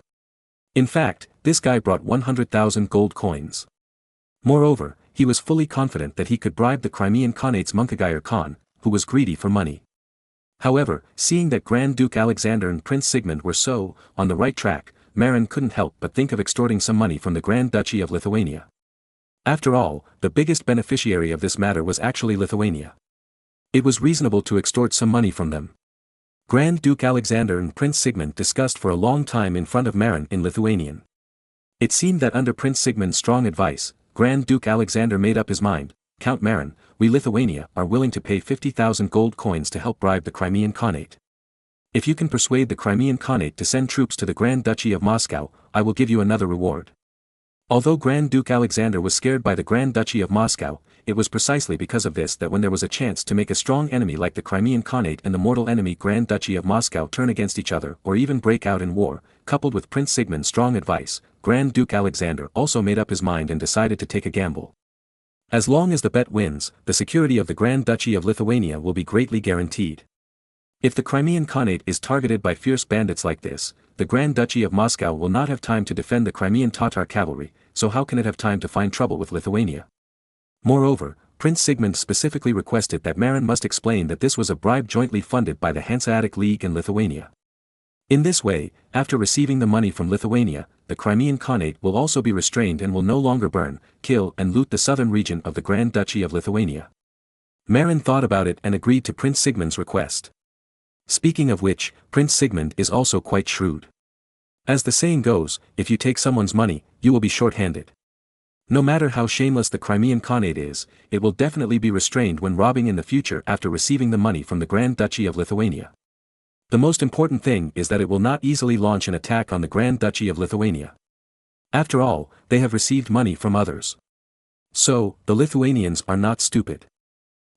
In fact, this guy brought 100,000 gold coins. Moreover, he was fully confident that he could bribe the Crimean Khanate's Munkagayar Khan, who was greedy for money. However, seeing that Grand Duke Alexander and Prince Sigmund were so, on the right track, Marin couldn't help but think of extorting some money from the Grand Duchy of Lithuania. After all, the biggest beneficiary of this matter was actually Lithuania. It was reasonable to extort some money from them. Grand Duke Alexander and Prince Sigmund discussed for a long time in front of Marin in Lithuanian. It seemed that under Prince Sigmund's strong advice, Grand Duke Alexander made up his mind, Count Marin, we Lithuania are willing to pay 50,000 gold coins to help bribe the Crimean Khanate. If you can persuade the Crimean Khanate to send troops to the Grand Duchy of Moscow, I will give you another reward. Although Grand Duke Alexander was scared by the Grand Duchy of Moscow, it was precisely because of this that when there was a chance to make a strong enemy like the Crimean Khanate and the mortal enemy Grand Duchy of Moscow turn against each other or even break out in war, coupled with Prince Sigmund's strong advice, Grand Duke Alexander also made up his mind and decided to take a gamble. As long as the bet wins, the security of the Grand Duchy of Lithuania will be greatly guaranteed. If the Crimean Khanate is targeted by fierce bandits like this, the Grand Duchy of Moscow will not have time to defend the Crimean Tatar cavalry, so how can it have time to find trouble with Lithuania? Moreover, Prince Sigmund specifically requested that Marin must explain that this was a bribe jointly funded by the Hanseatic League and Lithuania. In this way, after receiving the money from Lithuania, the Crimean Khanate will also be restrained and will no longer burn, kill and loot the southern region of the Grand Duchy of Lithuania. Marin thought about it and agreed to Prince Sigmund's request. Speaking of which, Prince Sigmund is also quite shrewd. As the saying goes, if you take someone's money, you will be short-handed. No matter how shameless the Crimean Khanate is, it will definitely be restrained when robbing in the future after receiving the money from the Grand Duchy of Lithuania. The most important thing is that it will not easily launch an attack on the Grand Duchy of Lithuania. After all, they have received money from others. So, the Lithuanians are not stupid.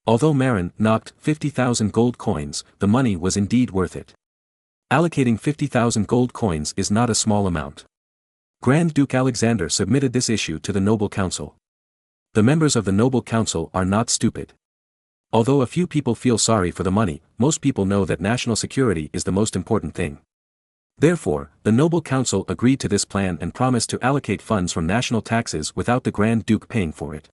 Although Marin knocked 50,000 gold coins, the money was indeed worth it. Allocating 50,000 gold coins is not a small amount. Grand Duke Alexander submitted this issue to the Noble Council. The members of the Noble Council are not stupid. Although a few people feel sorry for the money, most people know that national security is the most important thing. Therefore, the Noble Council agreed to this plan and promised to allocate funds from national taxes without the Grand Duke paying for it.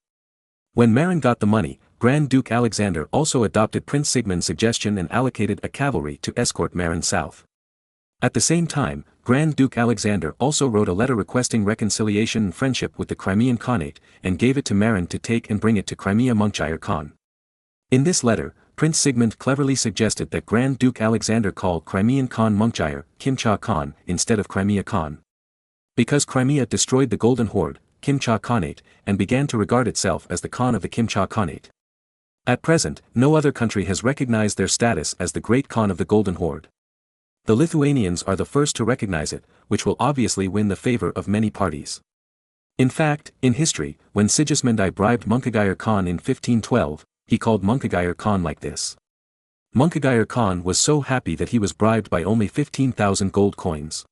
When Marin got the money, Grand Duke Alexander also adopted Prince Sigmund's suggestion and allocated a cavalry to escort Marin south. At the same time, Grand Duke Alexander also wrote a letter requesting reconciliation and friendship with the Crimean Khanate, and gave it to Marin to take and bring it to Crimea Munkagayar Khan. In this letter, Prince Sigmund cleverly suggested that Grand Duke Alexander call Crimean Khan Munkagayar, Kimcha Khan, instead of Crimea Khan. Because Crimea destroyed the Golden Horde, Kimcha Khanate, and began to regard itself as the Khan of the Kimcha Khanate. At present, no other country has recognized their status as the Great Khan of the Golden Horde. The Lithuanians are the first to recognize it, which will obviously win the favor of many parties. In fact, in history, when Sigismund I bribed Munkagayar Khan in 1512, he called Munkagayar Khan like this. Munkagayar Khan was so happy that he was bribed by only 15,000 gold coins.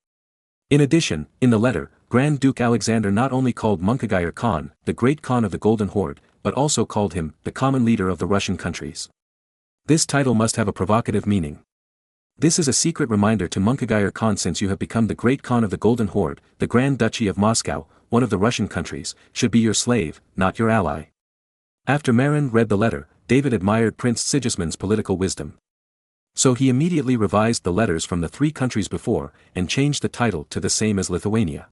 In addition, in the letter, Grand Duke Alexander not only called Munkagayar Khan, the Great Khan of the Golden Horde, but also called him, the common leader of the Russian countries. This title must have a provocative meaning. This is a secret reminder to Munkagayar Khan, since you have become the Great Khan of the Golden Horde, the Grand Duchy of Moscow, one of the Russian countries, should be your slave, not your ally. After Marin read the letter, David admired Prince Sigismund's political wisdom. So he immediately revised the letters from the 3 countries before, and changed the title to the same as Lithuania.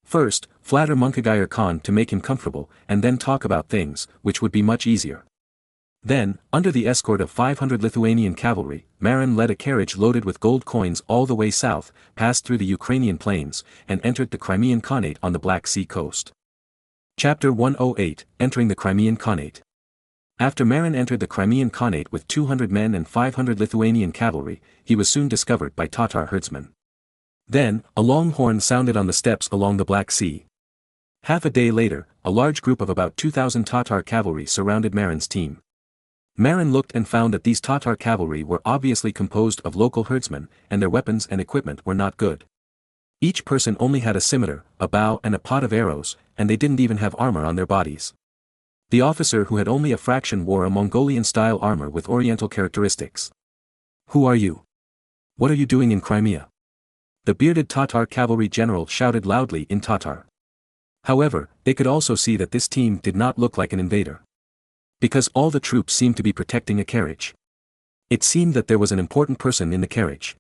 First, flatter Munkagayar Khan to make him comfortable, and then talk about things, which would be much easier. Then, under the escort of 500 Lithuanian cavalry, Marin led a carriage loaded with gold coins all the way south, passed through the Ukrainian plains, and entered the Crimean Khanate on the Black Sea coast. Chapter 108, Entering the Crimean Khanate. After Marin entered the Crimean Khanate with 200 men and 500 Lithuanian cavalry, he was soon discovered by Tatar herdsmen. Then, a long horn sounded on the steppes along the Black Sea. Half a day later, a large group of about 2,000 Tatar cavalry surrounded Marin's team. Marin looked and found that these Tatar cavalry were obviously composed of local herdsmen, and their weapons and equipment were not good. Each person only had a scimitar, a bow and a pot of arrows, and they didn't even have armor on their bodies. The officer who had only a fraction wore a Mongolian-style armor with oriental characteristics. "Who are you? What are you doing in Crimea?" The bearded Tatar cavalry general shouted loudly in Tatar. However, they could also see that this team did not look like an invader. Because all the troops seemed to be protecting a carriage. It seemed that there was an important person in the carriage.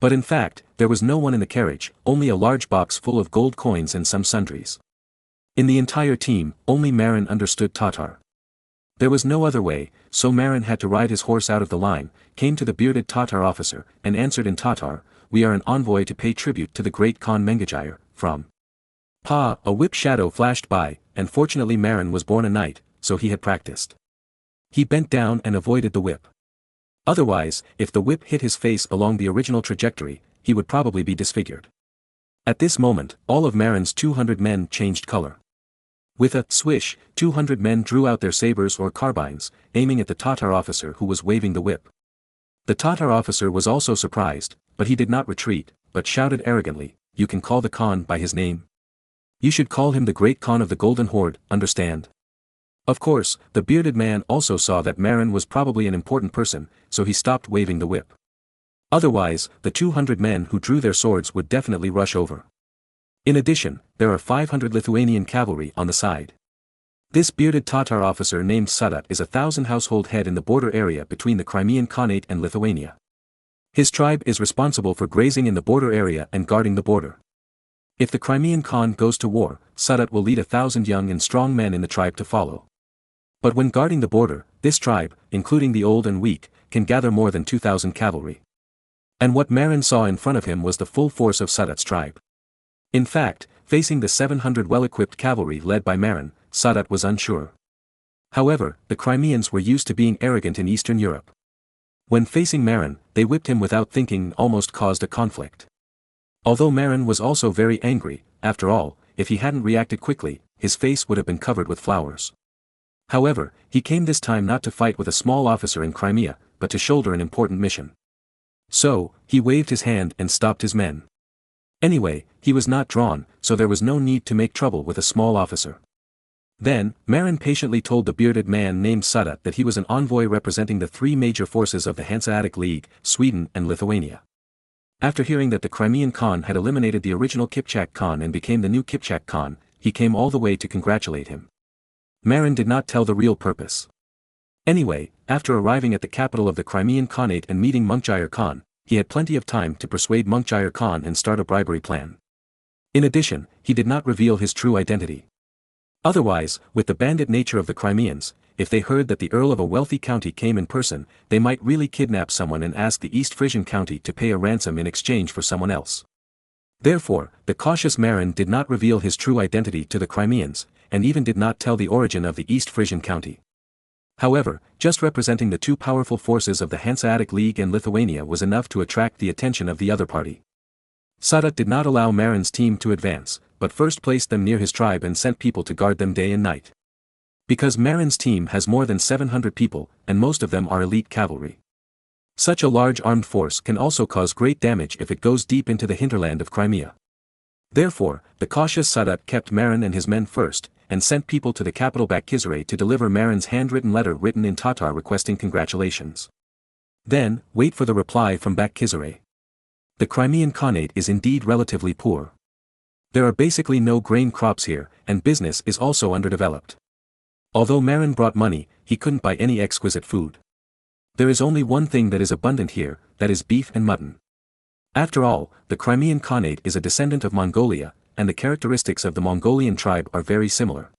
But in fact, there was no one in the carriage, only a large box full of gold coins and some sundries. In the entire team, only Marin understood Tatar. There was no other way, so Marin had to ride his horse out of the line, came to the bearded Tatar officer, and answered in Tatar, "We are an envoy to pay tribute to the great Khan Mengajayar, from." Pa, a whip shadow flashed by, and fortunately Marin was born a knight, so he had practiced. He bent down and avoided the whip. Otherwise, if the whip hit his face along the original trajectory, he would probably be disfigured. At this moment, all of Marin's 200 men changed color. With a swish, 200 men drew out their sabers or carbines, aiming at the Tatar officer who was waving the whip. The Tatar officer was also surprised, but he did not retreat, but shouted arrogantly, "You can call the Khan by his name. You should call him the Great Khan of the Golden Horde, understand?" Of course, the bearded man also saw that Marin was probably an important person, so he stopped waving the whip. Otherwise, the 200 men who drew their swords would definitely rush over. In addition, there are 500 Lithuanian cavalry on the side. This bearded Tatar officer named Sadat is 1,000 household head in the border area between the Crimean Khanate and Lithuania. His tribe is responsible for grazing in the border area and guarding the border. If the Crimean Khan goes to war, Sadat will lead 1,000 young and strong men in the tribe to follow. But when guarding the border, this tribe, including the old and weak, can gather more than 2,000 cavalry. And what Marin saw in front of him was the full force of Sadat's tribe. In fact, facing the 700 well-equipped cavalry led by Marin, Sadat was unsure. However, the Crimeans were used to being arrogant in Eastern Europe. When facing Marin, they whipped him without thinking and almost caused a conflict. Although Marin was also very angry, after all, if he hadn't reacted quickly, his face would have been covered with flowers. However, he came this time not to fight with a small officer in Crimea, but to shoulder an important mission. So, he waved his hand and stopped his men. Anyway, he was not drawn, so there was no need to make trouble with a small officer. Then, Marin patiently told the bearded man named Sadat that he was an envoy representing the 3 major forces of the Hanseatic League, Sweden and Lithuania. After hearing that the Crimean Khan had eliminated the original Kipchak Khan and became the new Kipchak Khan, he came all the way to congratulate him. Marin did not tell the real purpose. Anyway, after arriving at the capital of the Crimean Khanate and meeting Munkagayar Khan, he had plenty of time to persuade Munkagayar Khan and start a bribery plan. In addition, he did not reveal his true identity. Otherwise, with the bandit nature of the Crimeans, if they heard that the Earl of a wealthy county came in person, they might really kidnap someone and ask the East Frisian county to pay a ransom in exchange for someone else. Therefore, the cautious Marin did not reveal his true identity to the Crimeans, and even did not tell the origin of the East Frisian county. However, just representing the 2 powerful forces of the Hanseatic League and Lithuania was enough to attract the attention of the other party. Sadat did not allow Marin's team to advance, but first placed them near his tribe and sent people to guard them day and night. Because Marin's team has more than 700 people, and most of them are elite cavalry. Such a large armed force can also cause great damage if it goes deep into the hinterland of Crimea. Therefore, the cautious Sadat kept Marin and his men first, and sent people to the capital Bakkizere to deliver Marin's handwritten letter written in Tatar requesting congratulations. Then, wait for the reply from Bakkizere. The Crimean Khanate is indeed relatively poor. There are basically no grain crops here, and business is also underdeveloped. Although Marin brought money, he couldn't buy any exquisite food. There is only one thing that is abundant here, that is beef and mutton. After all, the Crimean Khanate is a descendant of Mongolia, and the characteristics of the Mongolian tribe are very similar.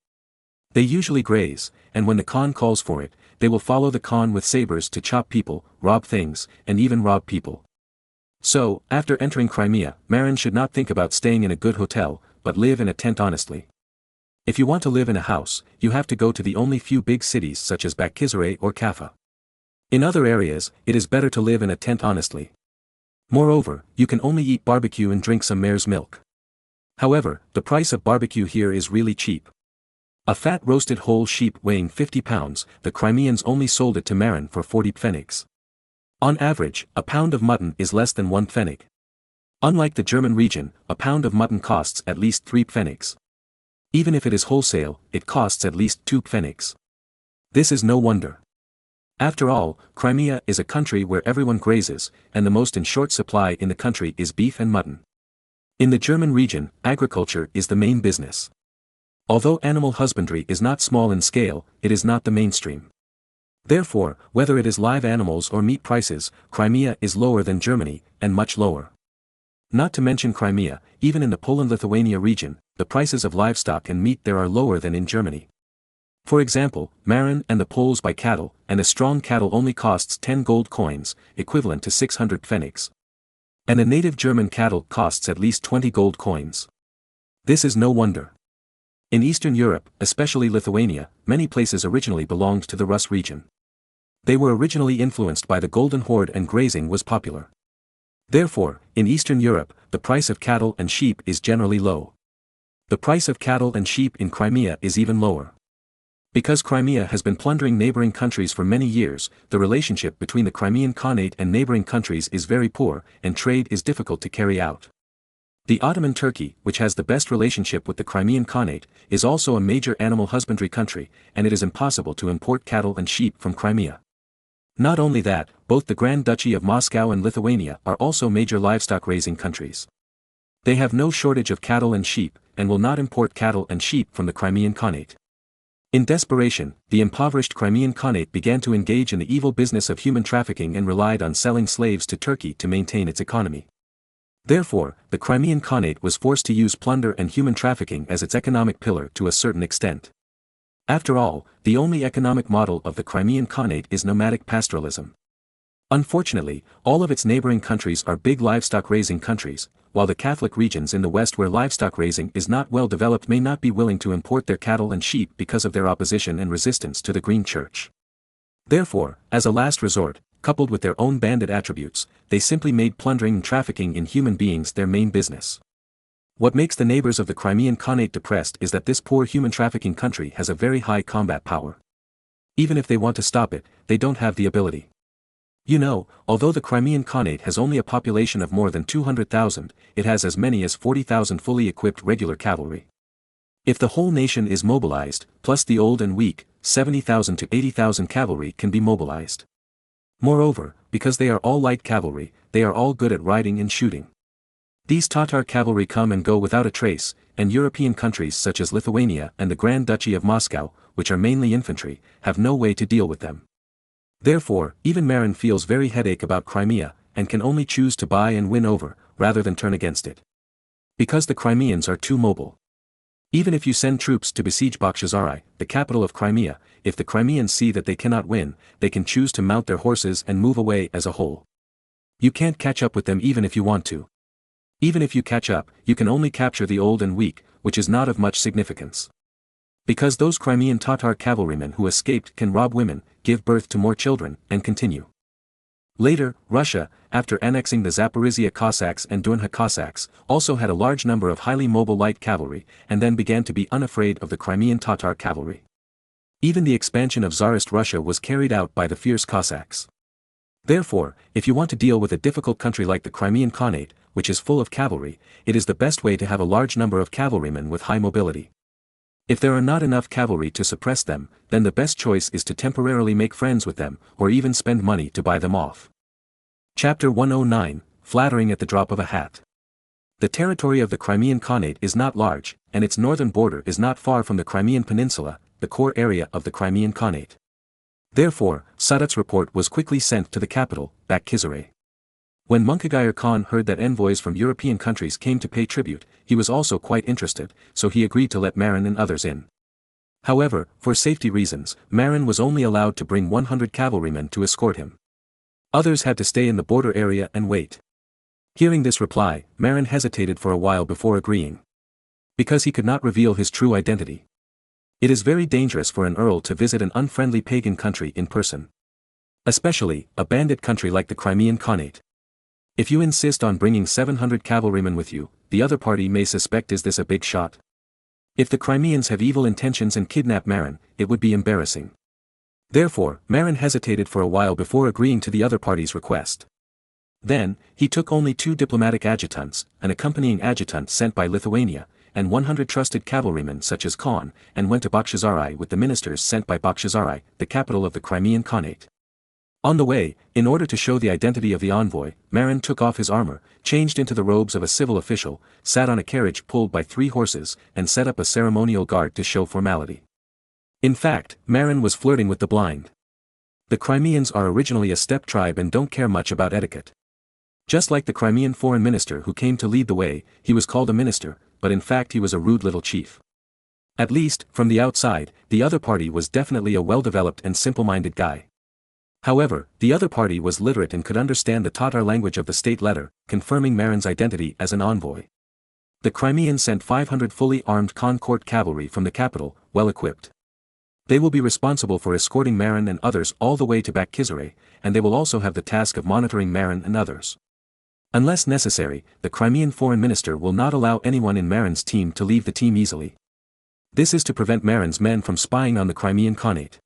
They usually graze, and when the Khan calls for it, they will follow the Khan with sabers to chop people, rob things, and even rob people. So, after entering Crimea, Marin should not think about staying in a good hotel, but live in a tent honestly. If you want to live in a house, you have to go to the only few big cities such as Bakkizere or Kaffa. In other areas, it is better to live in a tent honestly. Moreover, you can only eat barbecue and drink some mare's milk. However, the price of barbecue here is really cheap. A fat roasted whole sheep weighing 50 pounds, the Crimeans only sold it to Marin for 40 pfennigs. On average, a pound of mutton is less than 1 pfennig. Unlike the German region, a pound of mutton costs at least 3 pfennigs. Even if it is wholesale, it costs at least 2 pfennigs. This is no wonder. After all, Crimea is a country where everyone grazes, and the most in short supply in the country is beef and mutton. In the German region, agriculture is the main business. Although animal husbandry is not small in scale, it is not the mainstream. Therefore, whether it is live animals or meat prices, Crimea is lower than Germany, and much lower. Not to mention Crimea, even in the Poland-Lithuania region, the prices of livestock and meat there are lower than in Germany. For example, Marin and the Poles buy cattle, and a strong cattle only costs 10 gold coins, equivalent to 600 pfennigs. And a native German cattle costs at least 20 gold coins. This is no wonder. In Eastern Europe, especially Lithuania, many places originally belonged to the Rus region. They were originally influenced by the Golden Horde and grazing was popular. Therefore, in Eastern Europe, the price of cattle and sheep is generally low. The price of cattle and sheep in Crimea is even lower. Because Crimea has been plundering neighboring countries for many years, the relationship between the Crimean Khanate and neighboring countries is very poor, and trade is difficult to carry out. The Ottoman Turkey, which has the best relationship with the Crimean Khanate, is also a major animal husbandry country, and it is impossible to import cattle and sheep from Crimea. Not only that, both the Grand Duchy of Moscow and Lithuania are also major livestock raising countries. They have no shortage of cattle and sheep, and will not import cattle and sheep from the Crimean Khanate. In desperation, the impoverished Crimean Khanate began to engage in the evil business of human trafficking and relied on selling slaves to Turkey to maintain its economy. Therefore, the Crimean Khanate was forced to use plunder and human trafficking as its economic pillar to a certain extent. After all, the only economic model of the Crimean Khanate is nomadic pastoralism. Unfortunately, all of its neighboring countries are big livestock raising countries, while the Catholic regions in the West where livestock raising is not well developed may not be willing to import their cattle and sheep because of their opposition and resistance to the Green Church. Therefore, as a last resort, coupled with their own bandit attributes, they simply made plundering and trafficking in human beings their main business. What makes the neighbors of the Crimean Khanate depressed is that this poor human trafficking country has a very high combat power. Even if they want to stop it, they don't have the ability. You know, although the Crimean Khanate has only a population of more than 200,000, it has as many as 40,000 fully equipped regular cavalry. If the whole nation is mobilized, plus the old and weak, 70,000 to 80,000 cavalry can be mobilized. Moreover, because they are all light cavalry, they are all good at riding and shooting. These Tatar cavalry come and go without a trace, and European countries such as Lithuania and the Grand Duchy of Moscow, which are mainly infantry, have no way to deal with them. Therefore, even Marin feels very headache about Crimea, and can only choose to buy and win over, rather than turn against it. Because the Crimeans are too mobile. Even if you send troops to besiege Bakhchisarai, the capital of Crimea, if the Crimeans see that they cannot win, they can choose to mount their horses and move away as a whole. You can't catch up with them even if you want to. Even if you catch up, you can only capture the old and weak, which is not of much significance. Because those Crimean Tatar cavalrymen who escaped can rob women, give birth to more children, and continue. Later, Russia, after annexing the Zaporizhia Cossacks and Durnha Cossacks, also had a large number of highly mobile light cavalry, and then began to be unafraid of the Crimean Tatar cavalry. Even the expansion of Tsarist Russia was carried out by the fierce Cossacks. Therefore, if you want to deal with a difficult country like the Crimean Khanate, which is full of cavalry, it is the best way to have a large number of cavalrymen with high mobility. If there are not enough cavalry to suppress them, then the best choice is to temporarily make friends with them, or even spend money to buy them off. Chapter 109, Flattering at the Drop of a Hat. The territory of the Crimean Khanate is not large, and its northern border is not far from the Crimean Peninsula, the core area of the Crimean Khanate. Therefore, Sadat's report was quickly sent to the capital, Bakkizere. When Munkagayar Khan heard that envoys from European countries came to pay tribute, he was also quite interested, so he agreed to let Marin and others in. However, for safety reasons, Marin was only allowed to bring 100 cavalrymen to escort him. Others had to stay in the border area and wait. Hearing this reply, Marin hesitated for a while before agreeing. Because he could not reveal his true identity. It is very dangerous for an earl to visit an unfriendly pagan country in person. Especially, a bandit country like the Crimean Khanate. If you insist on bringing 700 cavalrymen with you, the other party may suspect is this a big shot? If the Crimeans have evil intentions and kidnap Marin, it would be embarrassing. Therefore, Marin hesitated for a while before agreeing to the other party's request. Then, he took only 2 diplomatic adjutants, an accompanying adjutant sent by Lithuania, and 100 trusted cavalrymen such as Khan, and went to Bakkizere with the ministers sent by Bakkizere, the capital of the Crimean Khanate. On the way, in order to show the identity of the envoy, Marin took off his armor, changed into the robes of a civil official, sat on a carriage pulled by 3 horses, and set up a ceremonial guard to show formality. In fact, Marin was flirting with the blind. The Crimeans are originally a steppe tribe and don't care much about etiquette. Just like the Crimean foreign minister who came to lead the way, he was called a minister, but in fact he was a rude little chief. At least, from the outside, the other party was definitely a well-developed and simple-minded guy. However, the other party was literate and could understand the Tatar language of the state letter, confirming Marin's identity as an envoy. The Crimeans sent 500 fully armed Khan court cavalry from the capital, well equipped. They will be responsible for escorting Marin and others all the way to Bakkizere, and they will also have the task of monitoring Marin and others. Unless necessary, the Crimean foreign minister will not allow anyone in Marin's team to leave the team easily. This is to prevent Marin's men from spying on the Crimean Khanate.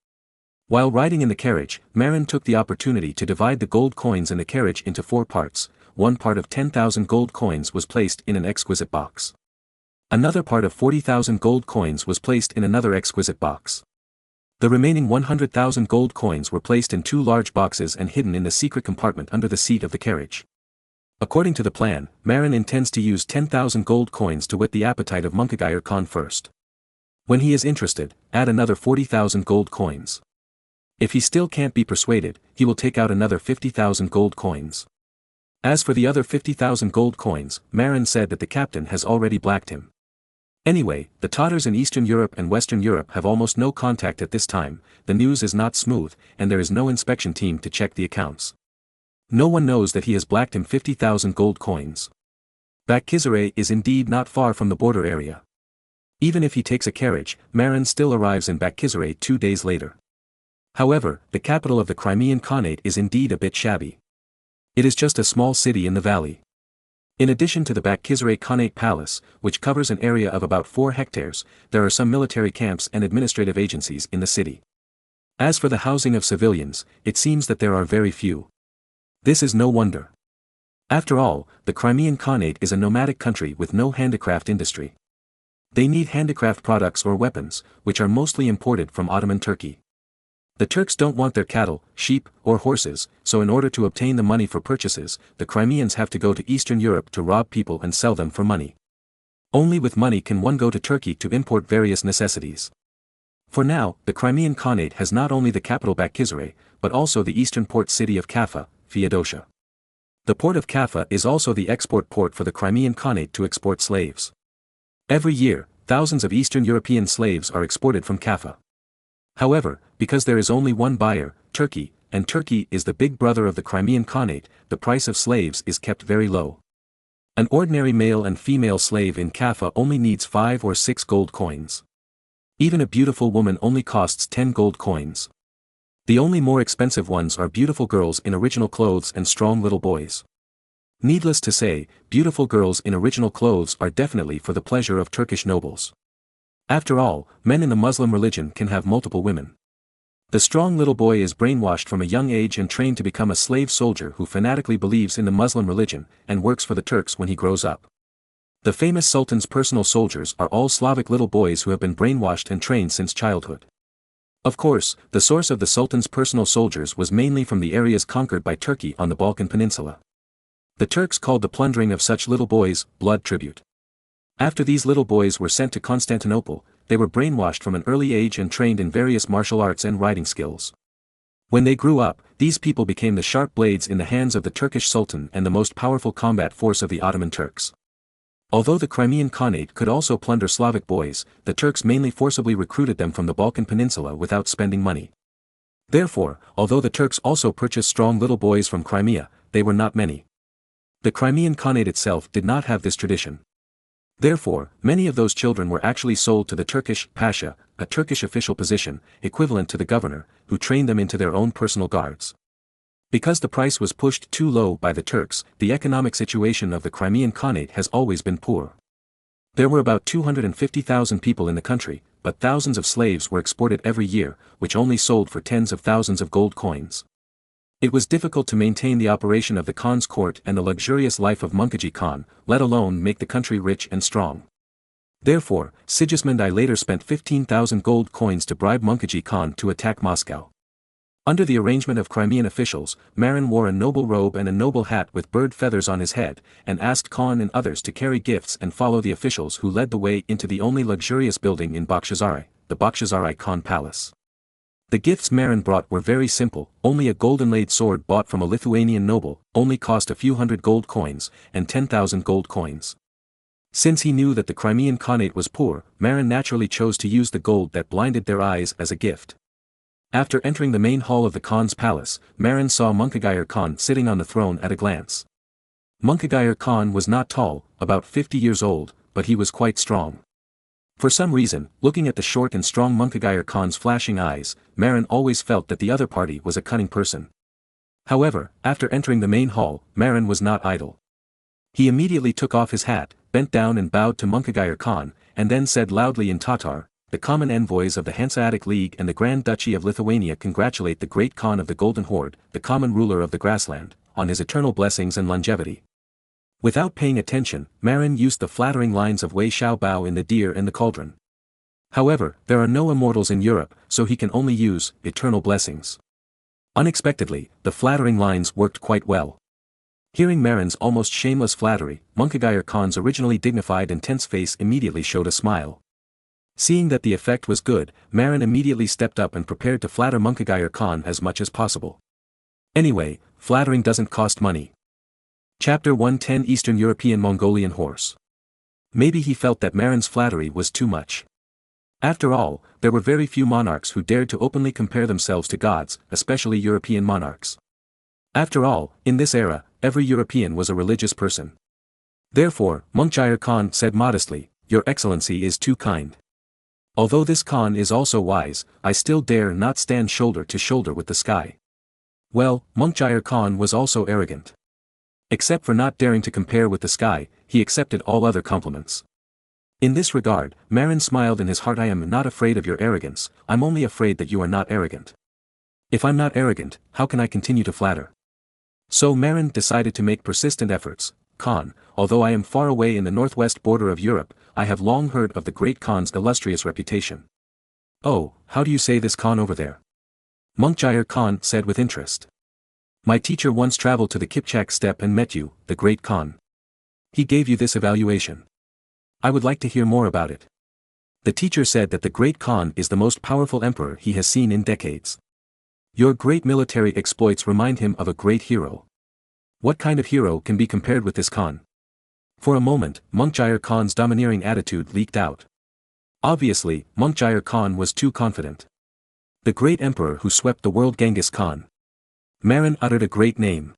While riding in the carriage, Marin took the opportunity to divide the gold coins in the carriage into 4 parts. One part of 10,000 gold coins was placed in an exquisite box. Another part of 40,000 gold coins was placed in another exquisite box. The remaining 100,000 gold coins were placed in 2 large boxes and hidden in the secret compartment under the seat of the carriage. According to the plan, Marin intends to use 10,000 gold coins to whet the appetite of Munkagayar Khan first. When he is interested, add another 40,000 gold coins. If he still can't be persuaded, he will take out another 50,000 gold coins. As for the other 50,000 gold coins, Marin said that the captain has already blacked him. Anyway, the Tatars in Eastern Europe and Western Europe have almost no contact at this time, the news is not smooth, and there is no inspection team to check the accounts. No one knows that he has blacked him 50,000 gold coins. Bakkizere is indeed not far from the border area. Even if he takes a carriage, Marin still arrives in Bakkizere 2 days later. However, the capital of the Crimean Khanate is indeed a bit shabby. It is just a small city in the valley. In addition to the Bakkizere Khanate Palace, which covers an area of about 4 hectares, there are some military camps and administrative agencies in the city. As for the housing of civilians, it seems that there are very few. This is no wonder. After all, the Crimean Khanate is a nomadic country with no handicraft industry. They need handicraft products or weapons, which are mostly imported from Ottoman Turkey. The Turks don't want their cattle, sheep, or horses, so in order to obtain the money for purchases, the Crimeans have to go to Eastern Europe to rob people and sell them for money. Only with money can one go to Turkey to import various necessities. For now, the Crimean Khanate has not only the capital Bakkizere, but also the eastern port city of Kaffa, Feodosia. The port of Kaffa is also the export port for the Crimean Khanate to export slaves. Every year, thousands of Eastern European slaves are exported from Kaffa. However, because there is only one buyer, Turkey, and Turkey is the big brother of the Crimean Khanate, the price of slaves is kept very low. An ordinary male and female slave in Kaffa only needs 5 or 6 gold coins. Even a beautiful woman only costs 10 gold coins. The only more expensive ones are beautiful girls in original clothes and strong little boys. Needless to say, beautiful girls in original clothes are definitely for the pleasure of Turkish nobles. After all, men in the Muslim religion can have multiple women. The strong little boy is brainwashed from a young age and trained to become a slave soldier who fanatically believes in the Muslim religion and works for the Turks when he grows up. The famous Sultan's personal soldiers are all Slavic little boys who have been brainwashed and trained since childhood. Of course, the source of the Sultan's personal soldiers was mainly from the areas conquered by Turkey on the Balkan Peninsula. The Turks called the plundering of such little boys, blood tribute. After these little boys were sent to Constantinople, they were brainwashed from an early age and trained in various martial arts and riding skills. When they grew up, these people became the sharp blades in the hands of the Turkish Sultan and the most powerful combat force of the Ottoman Turks. Although the Crimean Khanate could also plunder Slavic boys, the Turks mainly forcibly recruited them from the Balkan Peninsula without spending money. Therefore, although the Turks also purchased strong little boys from Crimea, they were not many. The Crimean Khanate itself did not have this tradition. Therefore, many of those children were actually sold to the Turkish Pasha, a Turkish official position, equivalent to the governor, who trained them into their own personal guards. Because the price was pushed too low by the Turks, the economic situation of the Crimean Khanate has always been poor. There were about 250,000 people in the country, but thousands of slaves were exported every year, which only sold for tens of thousands of gold coins. It was difficult to maintain the operation of the Khan's court and the luxurious life of Munkajee Khan, let alone make the country rich and strong. Therefore, Sigismund I later spent 15,000 gold coins to bribe Munkajee Khan to attack Moscow. Under the arrangement of Crimean officials, Marin wore a noble robe and a noble hat with bird feathers on his head, and asked Khan and others to carry gifts and follow the officials who led the way into the only luxurious building in Bakhchisarai, the Bakhchisarai Khan Palace. The gifts Marin brought were very simple, only a golden-laid sword bought from a Lithuanian noble, only cost a few hundred gold coins, and 10,000 gold coins. Since he knew that the Crimean Khanate was poor, Marin naturally chose to use the gold that blinded their eyes as a gift. After entering the main hall of the Khan's palace, Marin saw Munkagayar Khan sitting on the throne at a glance. Munkagayar Khan was not tall, about 50 years old, but he was quite strong. For some reason, looking at the short and strong Munkagayar Khan's flashing eyes, Marin always felt that the other party was a cunning person. However, after entering the main hall, Marin was not idle. He immediately took off his hat, bent down and bowed to Munkagayar Khan, and then said loudly in Tatar, "The common envoys of the Hanseatic League and the Grand Duchy of Lithuania congratulate the great Khan of the Golden Horde, the common ruler of the grassland, on his eternal blessings and longevity." Without paying attention, Marin used the flattering lines of Wei Xiao Bao in The Deer and the Cauldron. However, there are no immortals in Europe, so he can only use eternal blessings. Unexpectedly, the flattering lines worked quite well. Hearing Marin's almost shameless flattery, Munkagayar Khan's originally dignified and tense face immediately showed a smile. Seeing that the effect was good, Marin immediately stepped up and prepared to flatter Munkagayar Khan as much as possible. Anyway, flattering doesn't cost money. Chapter 110 Eastern European Mongolian Horse. Maybe he felt that Marin's flattery was too much. After all, there were very few monarchs who dared to openly compare themselves to gods, especially European monarchs. After all, in this era, every European was a religious person. Therefore, Munkagayar Khan said modestly, "Your Excellency is too kind. Although this Khan is also wise, I still dare not stand shoulder to shoulder with the sky." Well, Munkagayar Khan was also arrogant. Except for not daring to compare with the sky, he accepted all other compliments. In this regard, Marin smiled in his heart. "I am not afraid of your arrogance, I'm only afraid that you are not arrogant. If I'm not arrogant, how can I continue to flatter?" So Marin decided to make persistent efforts. "Khan, although I am far away in the northwest border of Europe, I have long heard of the great Khan's illustrious reputation." "Oh, how do you say this Khan over there?" Munkagayar Khan said with interest. "My teacher once traveled to the Kipchak steppe and met you, the great Khan. He gave you this evaluation. I would like to hear more about it." The teacher said that the great Khan is the most powerful emperor he has seen in decades. "Your great military exploits remind him of a great hero. What kind of hero can be compared with this Khan?" For a moment, Munkagayar Khan's domineering attitude leaked out. Obviously, Munkagayar Khan was too confident. The great emperor who swept the world, Genghis Khan. Marin uttered a great name.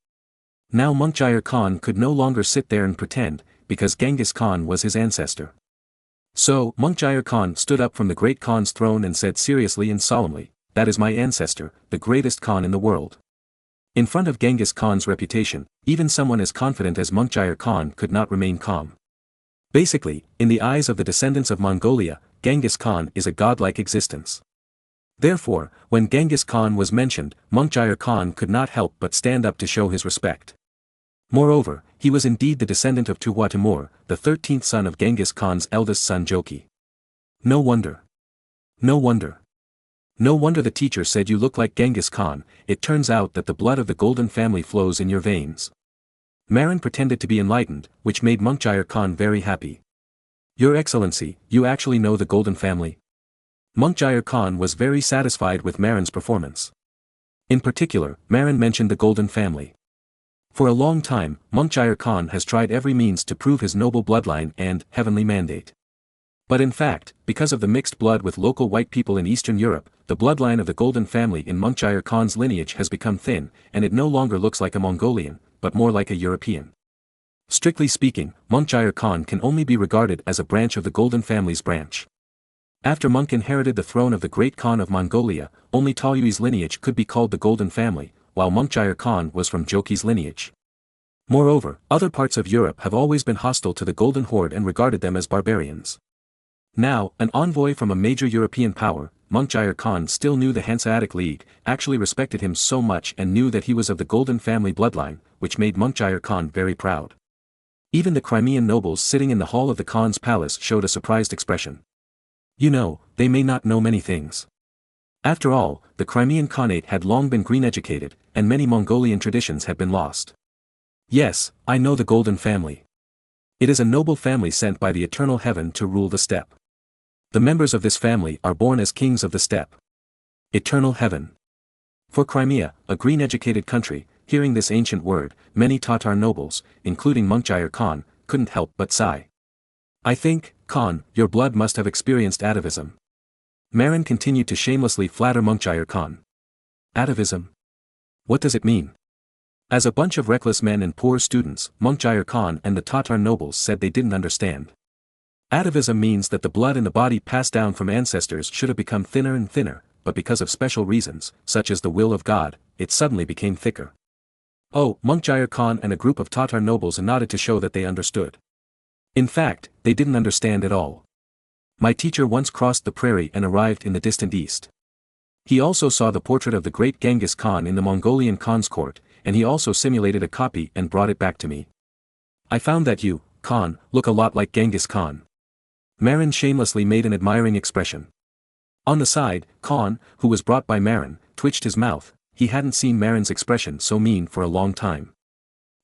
Now Munkagayar Khan could no longer sit there and pretend, because Genghis Khan was his ancestor. So, Munkagayar Khan stood up from the great Khan's throne and said seriously and solemnly, "That is my ancestor, the greatest Khan in the world." In front of Genghis Khan's reputation, even someone as confident as Munkagayar Khan could not remain calm. Basically, in the eyes of the descendants of Mongolia, Genghis Khan is a godlike existence. Therefore, when Genghis Khan was mentioned, Mongkir Khan could not help but stand up to show his respect. Moreover, he was indeed the descendant of Tuwa Timur, the 13th son of Genghis Khan's eldest son Joki. No wonder. No wonder. No wonder the teacher said you look like Genghis Khan. It turns out that the blood of the golden family flows in your veins. Marin pretended to be enlightened, which made Mongkir Khan very happy. Your Excellency, you actually know the golden family? Mongkir Khan was very satisfied with Marin's performance. In particular, Marin mentioned the golden family. For a long time, Mongkir Khan has tried every means to prove his noble bloodline and heavenly mandate. But in fact, because of the mixed blood with local white people in Eastern Europe, the bloodline of the golden family in Mongkir Khan's lineage has become thin, and it no longer looks like a Mongolian, but more like a European. Strictly speaking, Mongkir Khan can only be regarded as a branch of the golden family's branch. After Monk inherited the throne of the great Khan of Mongolia, only Talyui's lineage could be called the golden family, while Mongkir Khan was from Joki's lineage. Moreover, other parts of Europe have always been hostile to the Golden Horde and regarded them as barbarians. Now, an envoy from a major European power, Mongkir Khan still knew the Hanseatic League, actually respected him so much and knew that he was of the golden family bloodline, which made Mongkir Khan very proud. Even the Crimean nobles sitting in the hall of the Khan's palace showed a surprised expression. You know, they may not know many things. After all, the Crimean Khanate had long been green-educated, and many Mongolian traditions had been lost. Yes, I know the golden family. It is a noble family sent by the eternal heaven to rule the steppe. The members of this family are born as kings of the steppe. Eternal heaven. For Crimea, a green-educated country, hearing this ancient word, many Tatar nobles, including Mongkir Khan, couldn't help but sigh. I think, Khan, your blood must have experienced atavism. Marin continued to shamelessly flatter Mongkir Khan. Atavism? What does it mean? As a bunch of reckless men and poor students, Mongkir Khan and the Tatar nobles said they didn't understand. Atavism means that the blood in the body passed down from ancestors should have become thinner and thinner, but because of special reasons, such as the will of God, it suddenly became thicker. Oh, Mongkir Khan and a group of Tatar nobles nodded to show that they understood. In fact, they didn't understand at all. My teacher once crossed the prairie and arrived in the distant east. He also saw the portrait of the great Genghis Khan in the Mongolian Khan's court, and he also simulated a copy and brought it back to me. I found that you, Khan, look a lot like Genghis Khan. Marin shamelessly made an admiring expression. On the side, Khan, who was brought by Marin, twitched his mouth. He hadn't seen Marin's expression so mean for a long time.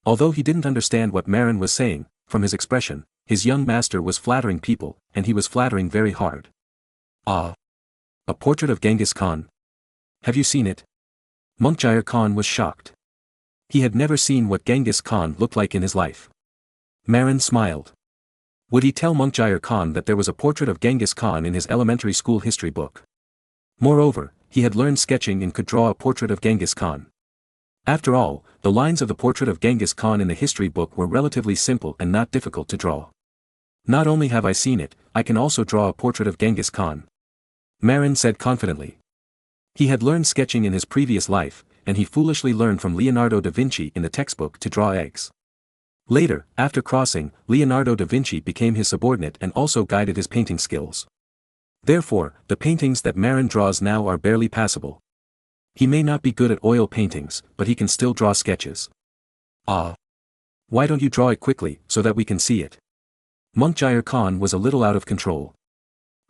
Although he didn't understand what Marin was saying, from his expression, his young master was flattering people, and he was flattering very hard. Ah! A portrait of Genghis Khan? Have you seen it? Mongkir Khan was shocked. He had never seen what Genghis Khan looked like in his life. Marin smiled. Would he tell Mongkir Khan that there was a portrait of Genghis Khan in his elementary school history book? Moreover, he had learned sketching and could draw a portrait of Genghis Khan. After all, the lines of the portrait of Genghis Khan in the history book were relatively simple and not difficult to draw. Not only have I seen it, I can also draw a portrait of Genghis Khan. Marin said confidently. He had learned sketching in his previous life, and he foolishly learned from Leonardo da Vinci in the textbook to draw eggs. Later, after crossing, Leonardo da Vinci became his subordinate and also guided his painting skills. Therefore, the paintings that Marin draws now are barely passable. He may not be good at oil paintings, but he can still draw sketches. Ah! Why don't you draw it quickly, so that we can see it? Mongkir Khan was a little out of control.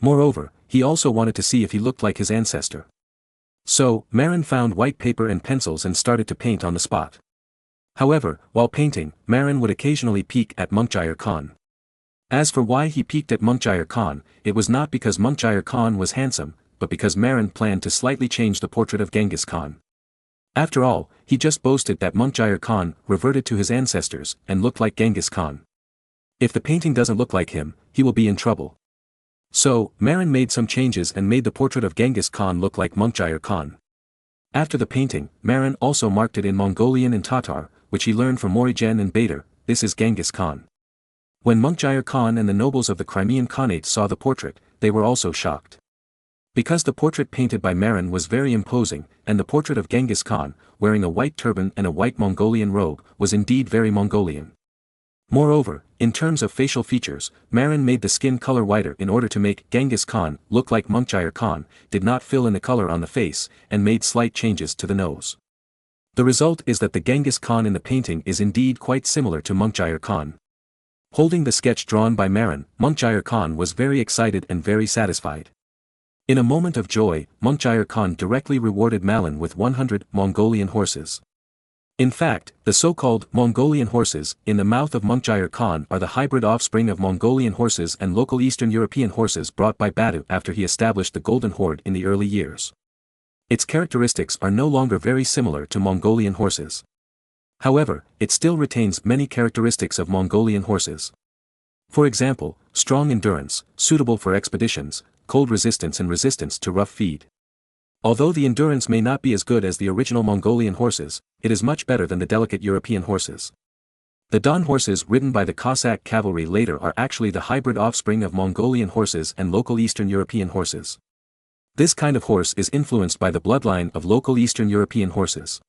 Moreover, he also wanted to see if he looked like his ancestor. So, Marin found white paper and pencils and started to paint on the spot. However, while painting, Marin would occasionally peek at Mongkir Khan. As for why he peeked at Mongkir Khan, it was not because Mongkir Khan was handsome, but because Marin planned to slightly change the portrait of Genghis Khan. After all, he just boasted that Mongkir Khan reverted to his ancestors and looked like Genghis Khan. If the painting doesn't look like him, he will be in trouble. So, Marin made some changes and made the portrait of Genghis Khan look like Mongkir Khan. After the painting, Marin also marked it in Mongolian and Tatar, which he learned from Morigen and Bader. This is Genghis Khan. When Mongkir Khan and the nobles of the Crimean Khanate saw the portrait, they were also shocked. Because the portrait painted by Marin was very imposing, and the portrait of Genghis Khan, wearing a white turban and a white Mongolian robe, was indeed very Mongolian. Moreover, in terms of facial features, Marin made the skin color whiter in order to make Genghis Khan look like Mongkir Khan, did not fill in the color on the face, and made slight changes to the nose. The result is that the Genghis Khan in the painting is indeed quite similar to Mongkir Khan. Holding the sketch drawn by Marin, Mongkir Khan was very excited and very satisfied. In a moment of joy, Mongkir Khan directly rewarded Marin with 100 Mongolian horses. In fact, the so-called Mongolian horses in the mouth of Mongkir Khan are the hybrid offspring of Mongolian horses and local Eastern European horses brought by Batu after he established the Golden Horde in the early years. Its characteristics are no longer very similar to Mongolian horses. However, it still retains many characteristics of Mongolian horses. For example, strong endurance, suitable for expeditions, cold resistance and resistance to rough feed. Although the endurance may not be as good as the original Mongolian horses, it is much better than the delicate European horses. The Don horses ridden by the Cossack cavalry later are actually the hybrid offspring of Mongolian horses and local Eastern European horses. This kind of horse is influenced by the bloodline of local Eastern European horses.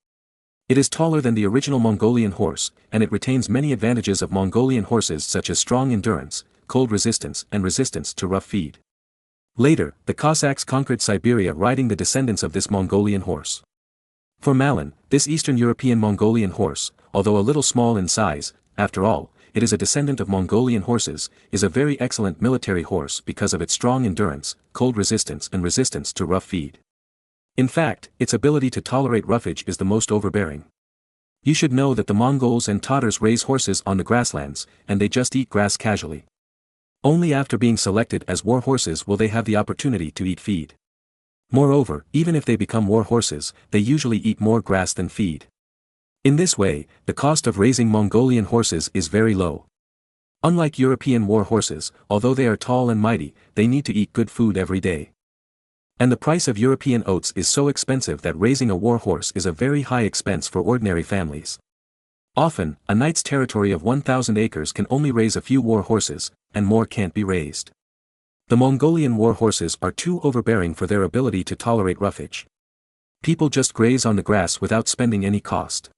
It is taller than the original Mongolian horse, and it retains many advantages of Mongolian horses such as strong endurance, cold resistance and resistance to rough feed. Later, the Cossacks conquered Siberia riding the descendants of this Mongolian horse. For Marin, this Eastern European Mongolian horse, although a little small in size, after all, it is a descendant of Mongolian horses, is a very excellent military horse because of its strong endurance, cold resistance and resistance to rough feed. In fact, its ability to tolerate roughage is the most overbearing. You should know that the Mongols and Tatars raise horses on the grasslands, and they just eat grass casually. Only after being selected as war horses will they have the opportunity to eat feed. Moreover, even if they become war horses, they usually eat more grass than feed. In this way, the cost of raising Mongolian horses is very low. Unlike European war horses, although they are tall and mighty, they need to eat good food every day. And the price of European oats is so expensive that raising a war horse is a very high expense for ordinary families. Often, a knight's territory of 1,000 acres can only raise a few war horses, and more can't be raised. The Mongolian war horses are too overbearing for their ability to tolerate roughage. People just graze on the grass without spending any cost.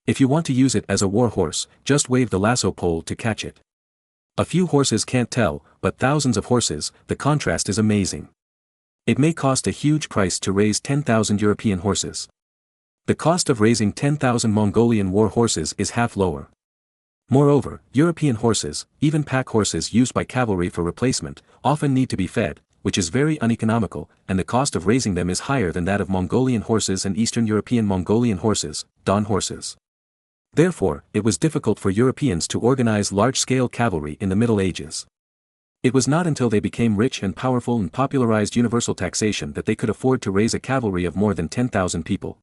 If you want to use it as a war horse, just wave the lasso pole to catch it. A few horses can't tell, but thousands of horses, the contrast is amazing. It may cost a huge price to raise 10,000 European horses. The cost of raising 10,000 Mongolian war horses is half lower. Moreover, European horses, even pack horses used by cavalry for replacement, often need to be fed, which is very uneconomical, and the cost of raising them is higher than that of Mongolian horses and Eastern European Mongolian horses, Don horses. Therefore, it was difficult for Europeans to organize large-scale cavalry in the Middle Ages. It was not until they became rich and powerful and popularized universal taxation that they could afford to raise a cavalry of more than 10,000 people.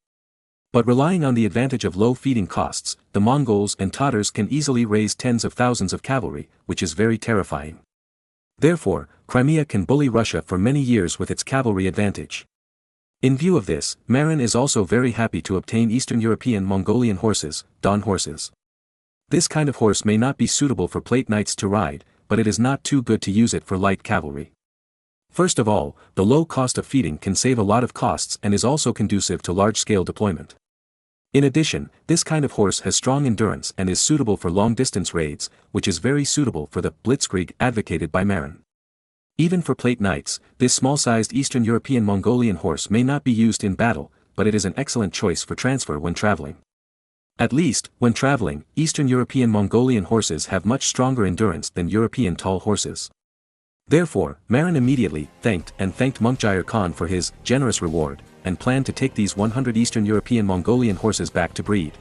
But relying on the advantage of low feeding costs, the Mongols and Tatars can easily raise tens of thousands of cavalry, which is very terrifying. Therefore, Crimea can bully Russia for many years with its cavalry advantage. In view of this, Marin is also very happy to obtain Eastern European Mongolian horses, Don horses. This kind of horse may not be suitable for plate knights to ride, but it is not too good to use it for light cavalry. First of all, the low cost of feeding can save a lot of costs and is also conducive to large-scale deployment. In addition, this kind of horse has strong endurance and is suitable for long-distance raids, which is very suitable for the blitzkrieg advocated by Marin. Even for plate knights, this small-sized Eastern European Mongolian horse may not be used in battle, but it is an excellent choice for transfer when traveling. At least, when traveling, Eastern European Mongolian horses have much stronger endurance than European tall horses. Therefore, Marin immediately thanked Mongkir Khan for his generous reward, and planned to take these 100 Eastern European Mongolian horses back to breed.